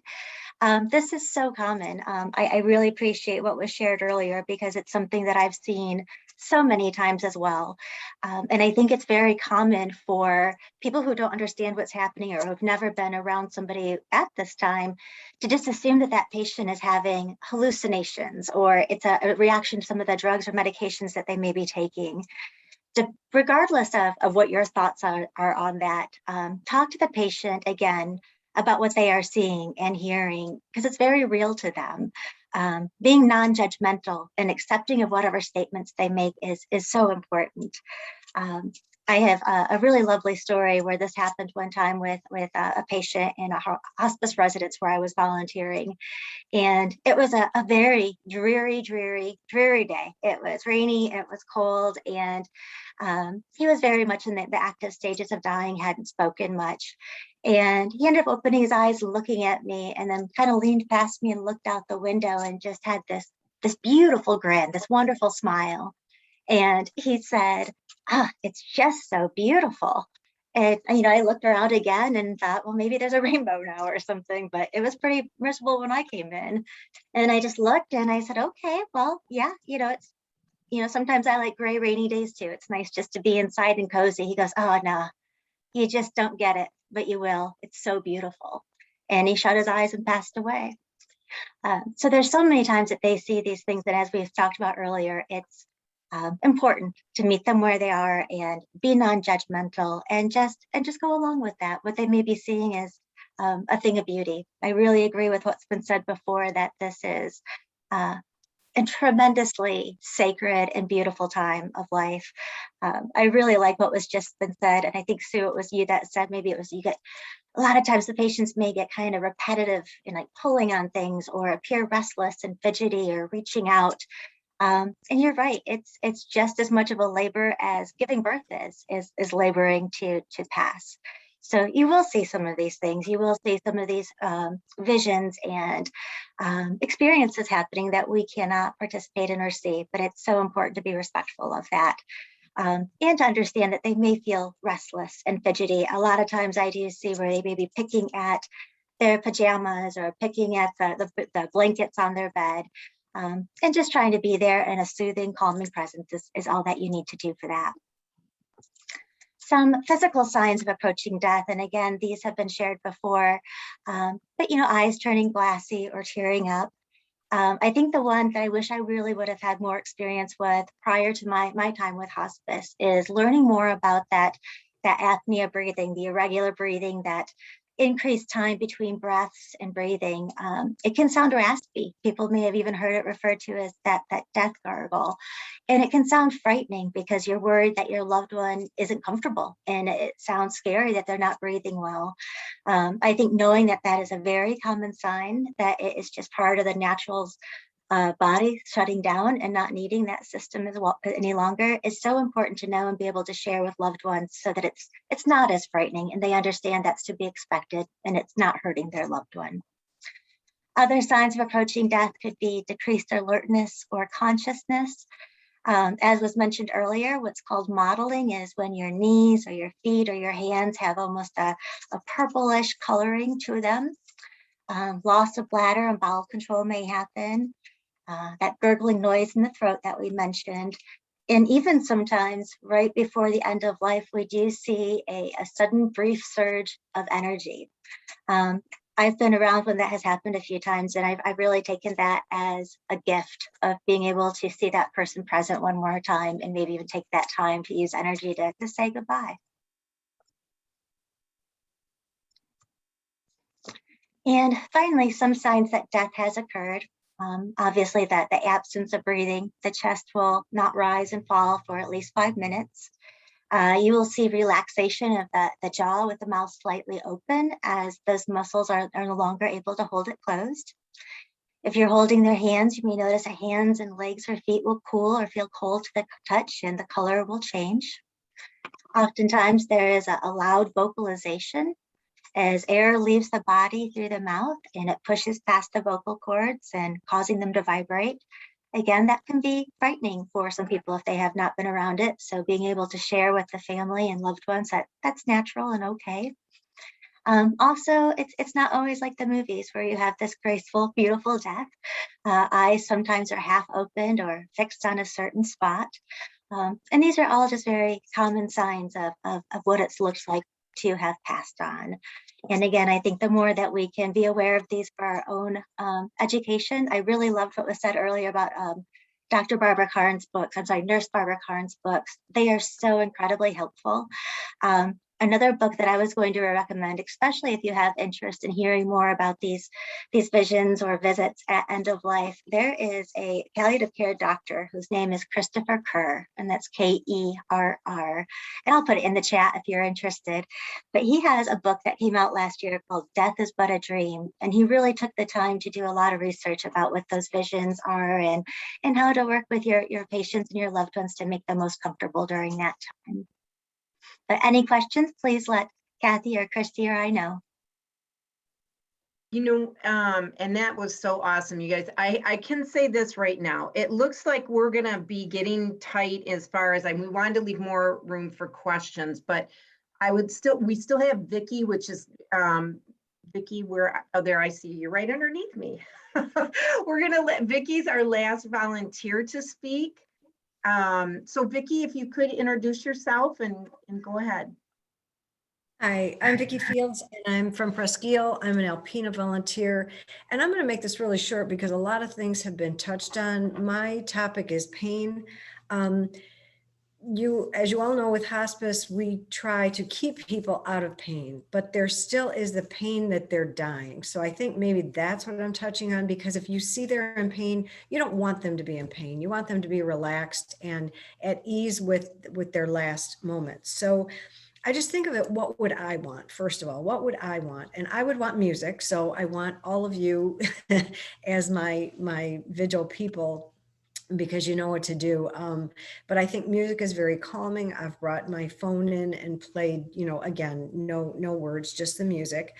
This is so common. I really appreciate what was shared earlier, because it's something that I've seen so many times as well. And I think it's very common for people who don't understand what's happening or who've never been around somebody at this time to just assume that that patient is having hallucinations, or it's a reaction to some of the drugs or medications that they may be taking. Regardless of what your thoughts are on that, talk to the patient again about what they are seeing and hearing, because it's very real to them. Being non-judgmental and accepting of whatever statements they make is so important. I have a really lovely story where this happened one time with a patient in a hospice residence where I was volunteering. And it was a very dreary day. It was rainy, it was cold, and he was very much in the active stages of dying, hadn't spoken much. And he ended up opening his eyes and looking at me, and then kind of leaned past me and looked out the window and just had this beautiful grin, this wonderful smile. And he said, it's just so beautiful. And, I looked around again and thought, well, maybe there's a rainbow now or something, but it was pretty miserable when I came in. And I just looked and I said, okay, well, yeah, it's, sometimes I like gray, rainy days too. It's nice just to be inside and cozy. He goes, oh, no, you just don't get it, but you will. It's so beautiful. And he shut his eyes and passed away. So there's so many times that they see these things that, as we've talked about earlier, it's important to meet them where they are and be non-judgmental and just go along with that. What they may be seeing is a thing of beauty. I really agree with what's been said before, that this is a tremendously sacred and beautiful time of life. I really like what was just been said, and I think, Sue, it was you that said, maybe it was you, get a lot of times the patients may get kind of repetitive in like pulling on things or appear restless and fidgety or reaching out. And you're right, it's just as much of a labor as giving birth is laboring to pass. So you will see some of these things. You will see some of these visions and experiences happening that we cannot participate in or see, but it's so important to be respectful of that. And to understand that they may feel restless and fidgety. A lot of times I do see where they may be picking at their pajamas or picking at the blankets on their bed. And just trying to be there in a soothing, calming presence is all that you need to do for that. Some physical signs of approaching death, and again, these have been shared before, but eyes turning glassy or tearing up. I think the one that I wish I really would have had more experience with prior to my time with hospice is learning more about that apnea breathing, the irregular breathing, that increased time between breaths and breathing. It can sound raspy. People may have even heard it referred to as that death gargle. And it can sound frightening because you're worried that your loved one isn't comfortable, and it sounds scary that they're not breathing well. I think knowing that is a very common sign, that it is just part of the natural body shutting down and not needing that system as well any longer is so important to know and be able to share with loved ones so that it's not as frightening and they understand that's to be expected and it's not hurting their loved one. Other signs of approaching death could be decreased alertness or consciousness. As was mentioned earlier, what's called mottling is when your knees or your feet or your hands have almost a purplish coloring to them. Loss of bladder and bowel control may happen. That gurgling noise in the throat that we mentioned. And even sometimes right before the end of life, we do see a sudden brief surge of energy. I've been around when that has happened a few times, and I've really taken that as a gift of being able to see that person present one more time and maybe even take that time to use energy to say goodbye. And finally, some signs that death has occurred. Obviously, that the absence of breathing, the chest will not rise and fall for at least 5 minutes. You will see relaxation of the jaw with the mouth slightly open as those muscles are no longer able to hold it closed. If you're holding their hands, you may notice that hands and legs or feet will cool or feel cold to the touch and the color will change. Oftentimes there is a loud vocalization as air leaves the body through the mouth and it pushes past the vocal cords and causing them to vibrate. Again, that can be frightening for some people if they have not been around it. So being able to share with the family and loved ones that's natural and okay. Also, it's not always like the movies where you have this graceful, beautiful death. Eyes sometimes are half opened or fixed on a certain spot. And these are all just very common signs of what it looks like to have passed on. And again, I think the more that we can be aware of these for our own education, I really loved what was said earlier about Dr. Barbara Karn's books. I'm sorry, Nurse Barbara Karn's books. They are so incredibly helpful. Another book that I was going to recommend, especially if you have interest in hearing more about these visions or visits at end of life, there is a palliative care doctor whose name is Christopher Kerr, and that's Kerr. And I'll put it in the chat if you're interested. But he has a book that came out last year called Death is But a Dream. And he really took the time to do a lot of research about what those visions are and how to work with your patients and your loved ones to make them most comfortable during that time. But any questions, please let Kathy or Christy or I know. And that was so awesome, you guys. I can say this right now. It looks like we're gonna be getting tight as far as we wanted to leave more room for questions, but we still have Vicki, which is Vicki, there I see you right underneath me. We're gonna let Vicki's our last volunteer to speak. So Vicki, if you could introduce yourself and go ahead. Hi, I'm Vicki Fields and I'm from Presque Isle. I'm an Alpena volunteer and I'm going to make this really short because a lot of things have been touched on. My topic is pain. As you all know, with hospice, we try to keep people out of pain, but there still is the pain that they're dying. So I think maybe that's what I'm touching on, because if you see they're in pain, you don't want them to be in pain. You want them to be relaxed and at ease with their last moments. So I just think of it, what would I want? First of all, what would I want? And I would want music. So I want all of you as my vigil people, because you know what to do. But I think music is very calming. I've brought my phone in and played, again, no words, just the music.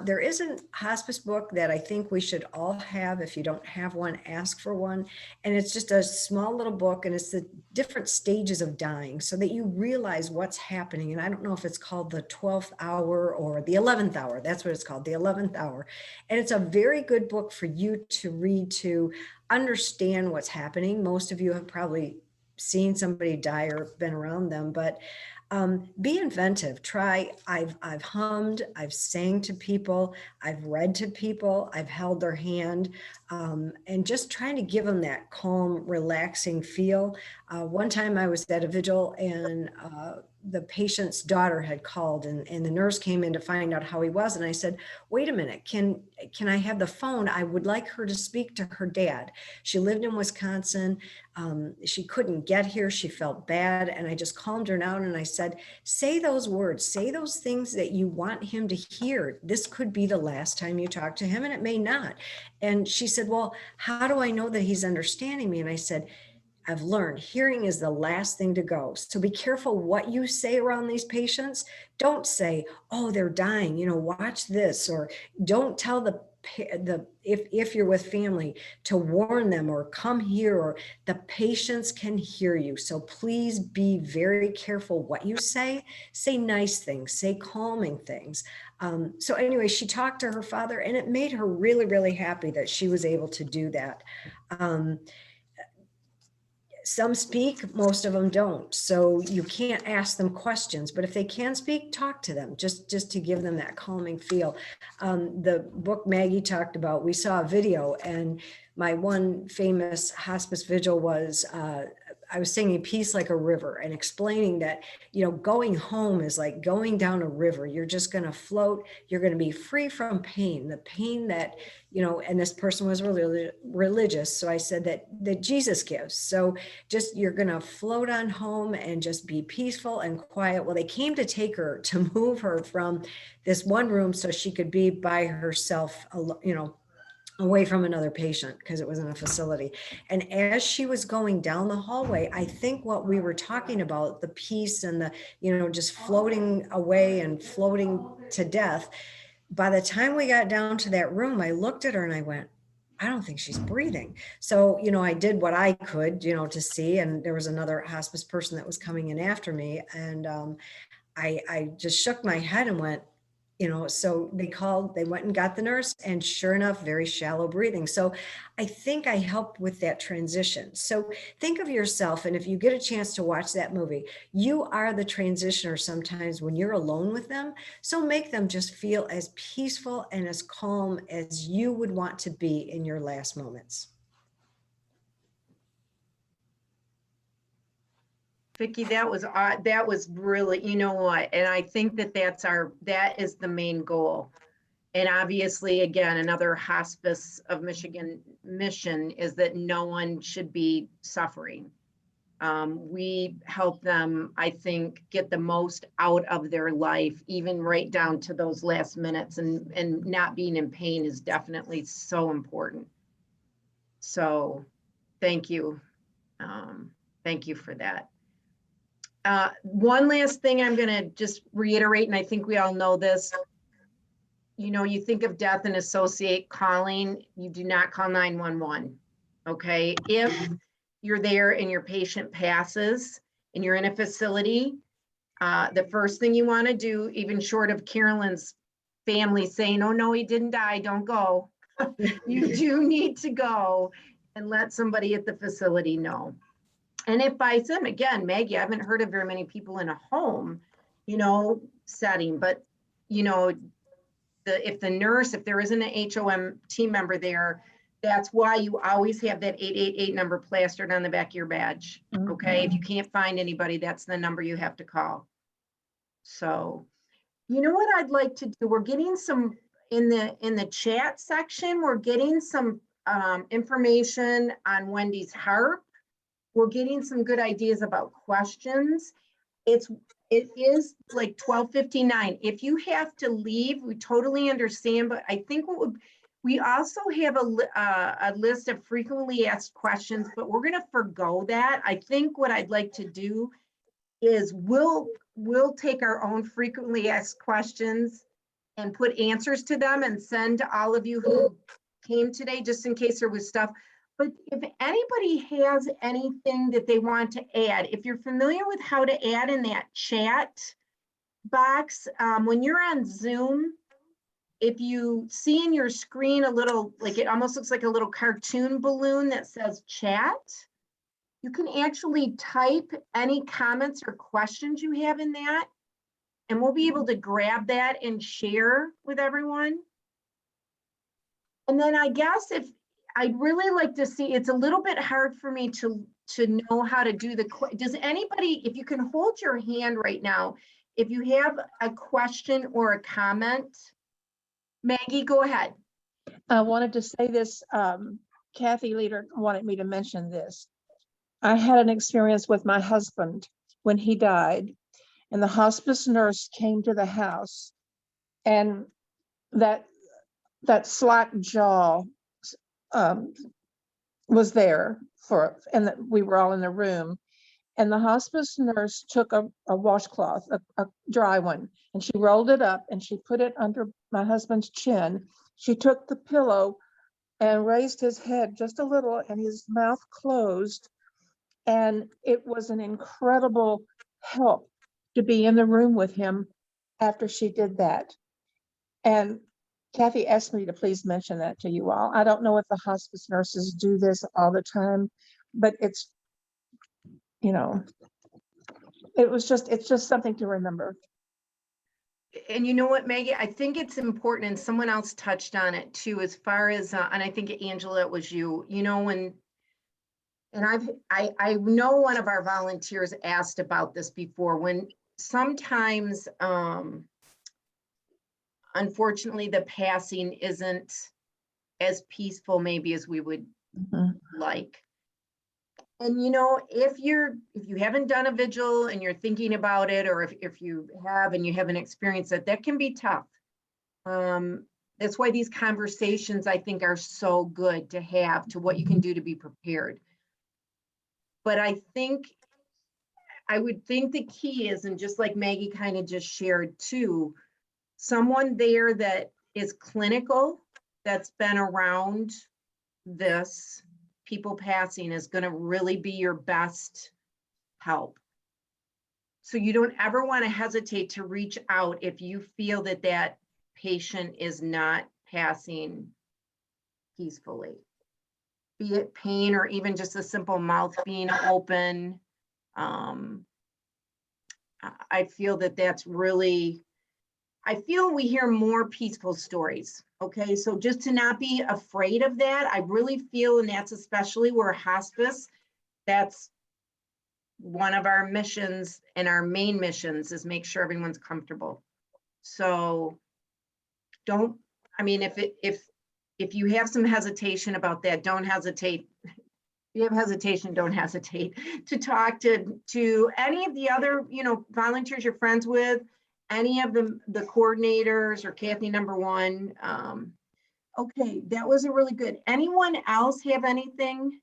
There is a hospice book that I think we should all have. If you don't have one, ask for one. And it's just a small little book, and it's the different stages of dying so that you realize what's happening. And I don't know if it's called the 12th hour or the 11th hour. That's what it's called, the 11th hour. And it's a very good book for you to read, to understand what's happening. Most of you have probably seen somebody die or been around them, but be inventive. Try. I've hummed, I've sang to people, I've read to people, I've held their hand, and just trying to give them that calm, relaxing feel. One time I was at a vigil and the patient's daughter had called and the nurse came in to find out how he was. And I said, wait a minute, can I have the phone? I would like her to speak to her dad. She lived in Wisconsin. She couldn't get here. She felt bad. And I just calmed her down and I said, say those words, say those things that you want him to hear. This could be the last time you talk to him and it may not. And she said, well, how do I know that he's understanding me? And I said, I've learned hearing is the last thing to go. So be careful what you say around these patients. Don't say, oh, they're dying, you know, watch this, or don't tell if you're with family to warn them or come here, or the patients can hear you. So please be very careful what you say. Say nice things, say calming things. So anyway, she talked to her father, and it made her really, really happy that she was able to do that. Some speak, most of them don't. So you can't ask them questions, but if they can speak, talk to them, just to give them that calming feel. The book Maggie talked about, we saw a video, and my one famous hospice vigil was, I was singing Peace Like a River and explaining that, you know, going home is like going down a river. You're just going to float. You're going to be free from pain, the pain that, you know, and this person was religious. So I said that Jesus gives. So just, you're going to float on home and just be peaceful and quiet. Well, they came to take her, to move her from this one room so she could be by herself, you know, away from another patient, because it was in a facility. And as she was going down the hallway, I think what we were talking about, the peace and the, you know, just floating away and floating to death. By the time we got down to that room, I looked at her and I went, I don't think she's breathing. So, you know, I did what I could, you know, to see, and there was another hospice person that was coming in after me. And I just shook my head and went, you know, so they went and got the nurse, and sure enough, very shallow breathing. So I think I helped with that transition. So think of yourself, and if you get a chance to watch that movie, you are the transitioner sometimes when you're alone with them. So make them just feel as peaceful and as calm as you would want to be in your last moments. Vicki, that was really, you know what, and I think that is the main goal. And obviously, again, another Hospice of Michigan mission is that no one should be suffering. We help them, I think, get the most out of their life, even right down to those last minutes, and not being in pain is definitely so important. So thank you. Thank you for that. One last thing I'm going to just reiterate, and I think we all know this. You know, you think of death and associate calling, you do not call 911. Okay. If you're there and your patient passes and you're in a facility, the first thing you want to do, even short of Carolyn's family saying, oh no, he didn't die, don't go. You do need to go and let somebody at the facility know. And if by some, again, Maggie, I haven't heard of very many people in a home, you know, setting, but, you know, if there isn't an HOM team member there, that's why you always have that 888 number plastered on the back of your badge. Okay. If you can't find anybody, that's the number you have to call. So, you know what I'd like to do? We're getting some in the chat section. We're getting some information on Wendy's harp. We're getting some good ideas about questions. It is like 12:59. If you have to leave, we totally understand, but I think we also have a list of frequently asked questions, but we're going to forgo that. I think what I'd like to do is we'll take our own frequently asked questions and put answers to them and send to all of you who came today, just in case there was stuff. But if anybody has anything that they want to add, if you're familiar with how to add in that chat box, when you're on Zoom, if you see in your screen a little, like it almost looks like a little cartoon balloon that says chat, you can actually type any comments or questions you have in that, and we'll be able to grab that and share with everyone. And then I guess if I'd really like to see, it's a little bit hard for me to know how to do does anybody, if you can hold your hand right now, if you have a question or a comment, Maggie, go ahead. I wanted to say this, Kathy Leader wanted me to mention this. I had an experience with my husband when he died, and the hospice nurse came to the house, and that slack jaw was there and that we were all in the room. And the hospice nurse took a washcloth, a dry one, and she rolled it up and she put it under my husband's chin. She took the pillow and raised his head just a little and his mouth closed. And it was an incredible help to be in the room with him after she did that. And Kathy asked me to please mention that to you all. I don't know if the hospice nurses do this all the time, but it's, you know, it's just something to remember. And you know what, Maggie, I think it's important, and someone else touched on it too, as far as, and I think Angela, it was you, and I know one of our volunteers asked about this before, when sometimes, unfortunately, the passing isn't as peaceful maybe as we would like. And if you haven't done a vigil and you're thinking about it, or if you have and you haven't experienced it, that can be tough. That's why these conversations, I think, are so good to have, to what you can do to be prepared. But I would think the key is, and just like Maggie kind of just shared too, someone there that is clinical, that's been around this, people passing, is going to really be your best help. So you don't ever want to hesitate to reach out if you feel that that patient is not passing peacefully, be it pain or even just a simple mouth being open. I feel that that's really, I feel we hear more peaceful stories. Okay, so just to not be afraid of that, I really feel, and that's especially where hospice, that's one of our missions, and our main missions is make sure everyone's comfortable. So don't, I mean, if you have some hesitation about that, don't hesitate. If you have hesitation, don't hesitate to talk to any of the other, volunteers you're friends with, any of the coordinators, or Kathy, number one. Okay, that was a really good. Anyone else have anything?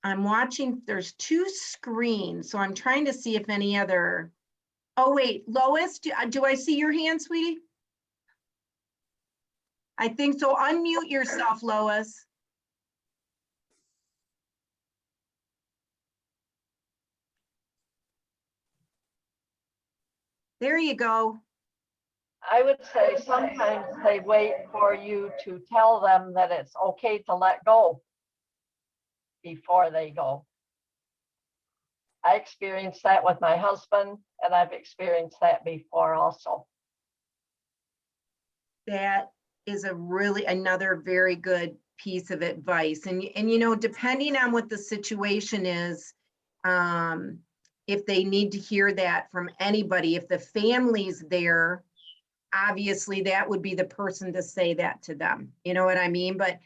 I'm watching, there's two screens, so I'm trying to see if any other, oh wait, Lois, do I see your hand, sweetie? I think so. Unmute yourself, Lois. There you go. I would say sometimes they wait for you to tell them that it's okay to let go before they go. I experienced that with my husband, and I've experienced that before also. That is another very good piece of advice. And depending on what the situation is, if they need to hear that from anybody, if the family's there, obviously that would be the person to say that to them. You know what I mean? But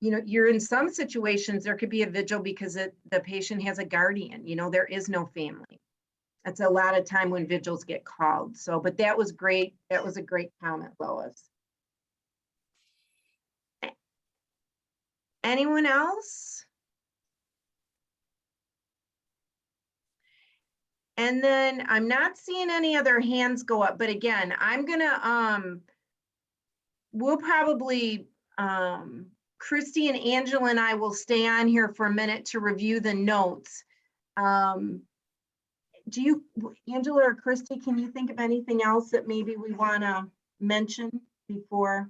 you're in some situations, there could be a vigil because the patient has a guardian, there is no family. That's a lot of time when vigils get called. So, but that was great. That was a great comment, Lois. Anyone else? And then I'm not seeing any other hands go up, but again, I'm gonna, we'll probably, Christy and Angela and I will stay on here for a minute to review the notes. Do you, Angela or Christy, can you think of anything else that maybe we wanna mention before?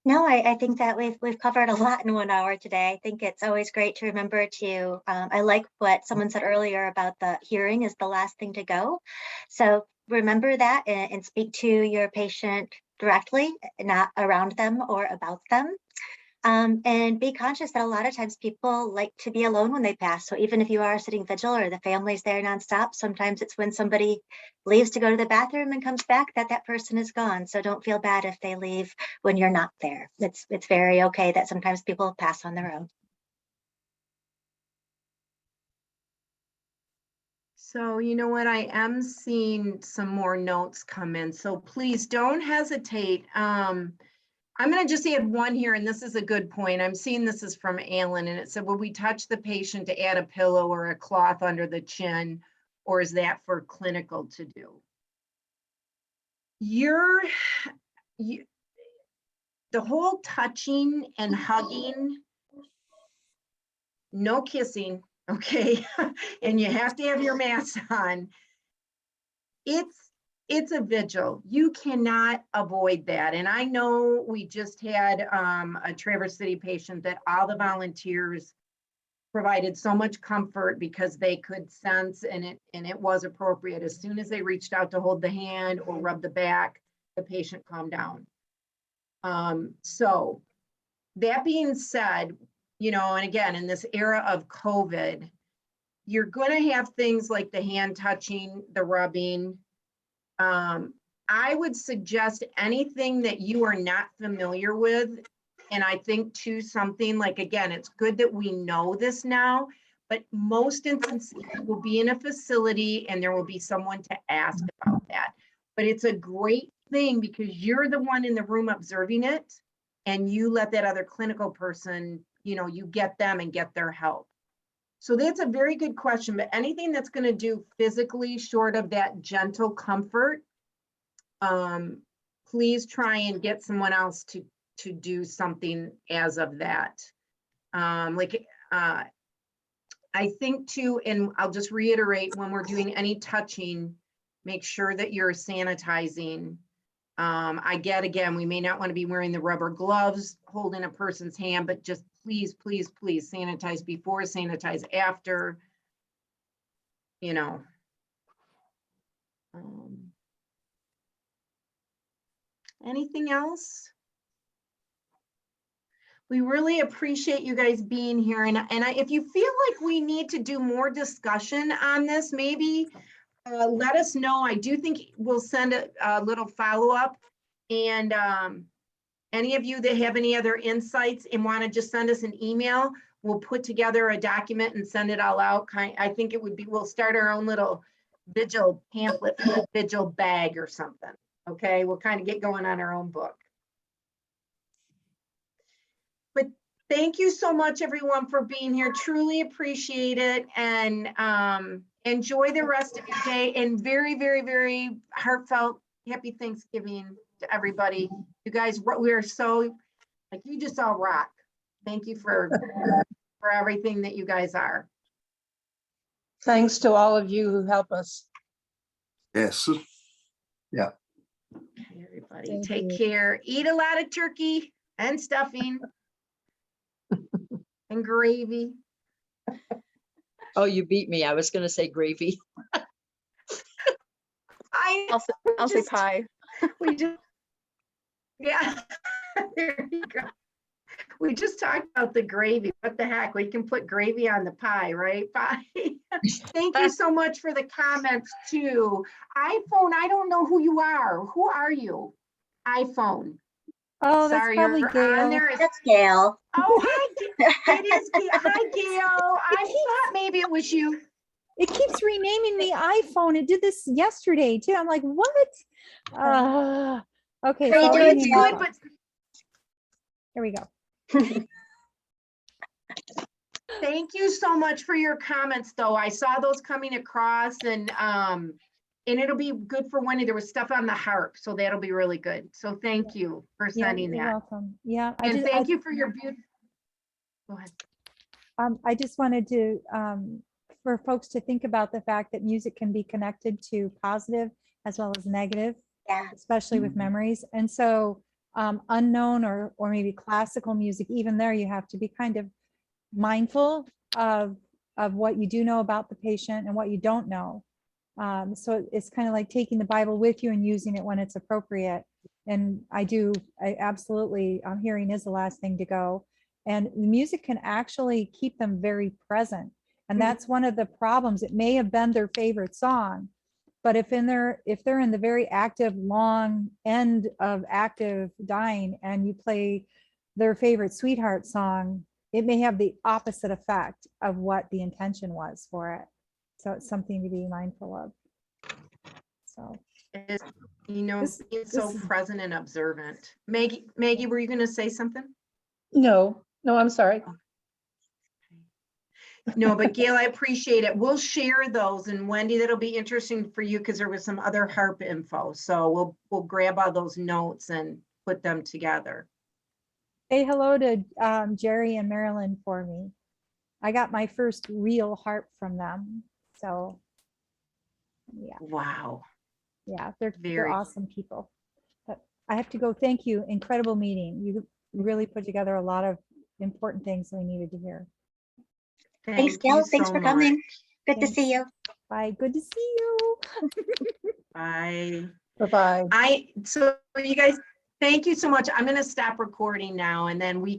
No, I think that we've covered a lot in 1 hour today. I think it's always great to remember to, I like what someone said earlier about the hearing is the last thing to go. So remember that and speak to your patient directly, not around them or about them. And be conscious that a lot of times people like to be alone when they pass. So even if you are sitting vigil or the family's there nonstop, sometimes it's when somebody leaves to go to the bathroom and comes back that person is gone. So don't feel bad if they leave when you're not there. It's very okay that sometimes people pass on their own. So you know what, I am seeing some more notes come in, so please don't hesitate. I'm gonna just add one here, and this is a good point. I'm seeing this is from Alan, and it said, will we touch the patient to add a pillow or a cloth under the chin, or is that for clinical to do? The whole touching and hugging, no kissing, okay? And you have to have your mask on. It's a vigil. You cannot avoid that. And I know we just had a Traverse City patient that all the volunteers provided so much comfort because they could sense, and it was appropriate. As soon as they reached out to hold the hand or rub the back, the patient calmed down. So that being said, you know, and again, in this era of COVID, you're going to have things like the hand touching, the rubbing. I would suggest anything that you are not familiar with. And I think too, something like, again, it's good that we know this now, but most instances will be in a facility and there will be someone to ask about that. But it's a great thing because you're the one in the room observing it, and you let that other clinical person, you know, you get them and get their help. So that's a very good question, but anything that's going to do physically short of that gentle comfort, please try and get someone else to do something as of that. I think too, and I'll just reiterate, when we're doing any touching, make sure that you're sanitizing. I get, again, we may not want to be wearing the rubber gloves holding a person's hand, but just please, please, please sanitize before, sanitize after, you know. Anything else? We really appreciate you guys being here. And if you feel like we need to do more discussion on this, maybe let us know. I do think we'll send a little follow-up. And any of you that have any other insights and want to just send us an email, we'll put together a document and send it all out. I think it would be, we'll start our own little vigil pamphlet, vigil bag or something. Okay, we'll kind of get going on our own book. But thank you so much, everyone, for being here. Truly appreciate it. And enjoy the rest of your day. And very, very, very heartfelt, happy Thanksgiving to everybody. You guys, we are so, like, you just all rock. Thank you for everything that you guys are. Thanks to all of you who help us. Yes. Yeah. Okay, everybody, take care. Eat a lot of turkey and stuffing and gravy. Oh, you beat me. I was going to say gravy. I'll say pie. We just, yeah, there you go. We just talked about the gravy. What the heck? We can put gravy on the pie, right? Pie. Thank you so much for the comments too. iPhone, I don't know who you are. Who are you? iPhone. Oh, that's Sorry, probably you're Gail. on there. That's Gail. Oh, hi. It is Gail. Hi, Gail. I thought maybe it was you. It keeps renaming me iPhone. It did this yesterday too. I'm like, what? Okay, How you so doing, It's Gail? good, but here we go. thank you so much for your comments, though. I saw those coming across, and it'll be good for Wendy. There was stuff on the harp, so that'll be really good. So thank you for Yeah, sending you're that. welcome. Yeah, And thank you for your beautiful. Go ahead. I just wanted to, for folks to think about the fact that music can be connected to positive as well as negative, Yeah. especially with memories. And so unknown or maybe classical music, even there you have to be kind of mindful of what you do know about the patient and what you don't know. So it's kind of like taking the Bible with you and using it when it's appropriate. And I absolutely, hearing is the last thing to go. And the music can actually keep them very present. And that's one of the problems. It may have been their favorite song, but if they're in the very active, long end of active dying and you play their favorite sweetheart song, it may have the opposite effect of what the intention was for it. So it's something to be mindful of. So Is, you know, This- being so this is- present and observant. Maggie, were you going to say something? No, I'm sorry. No, but Gail, I appreciate it. We'll share those, and Wendy, that'll be interesting for you because there was some other HARP info. So we'll grab all those notes and put them together. say hello to Jerry and Marilyn for me. I got my first real harp from them. So yeah, Wow. yeah, they're Very. awesome people. But I have to go. Thank you. Incredible meeting. You really put together a lot of important things we needed to hear. Thanks, Thank you Gail. Thanks so for coming. much. Good to Thanks. see you. Bye. Good to see you. Bye. Bye-bye. So you guys, thank you so much. I'm going to stop recording now, and then we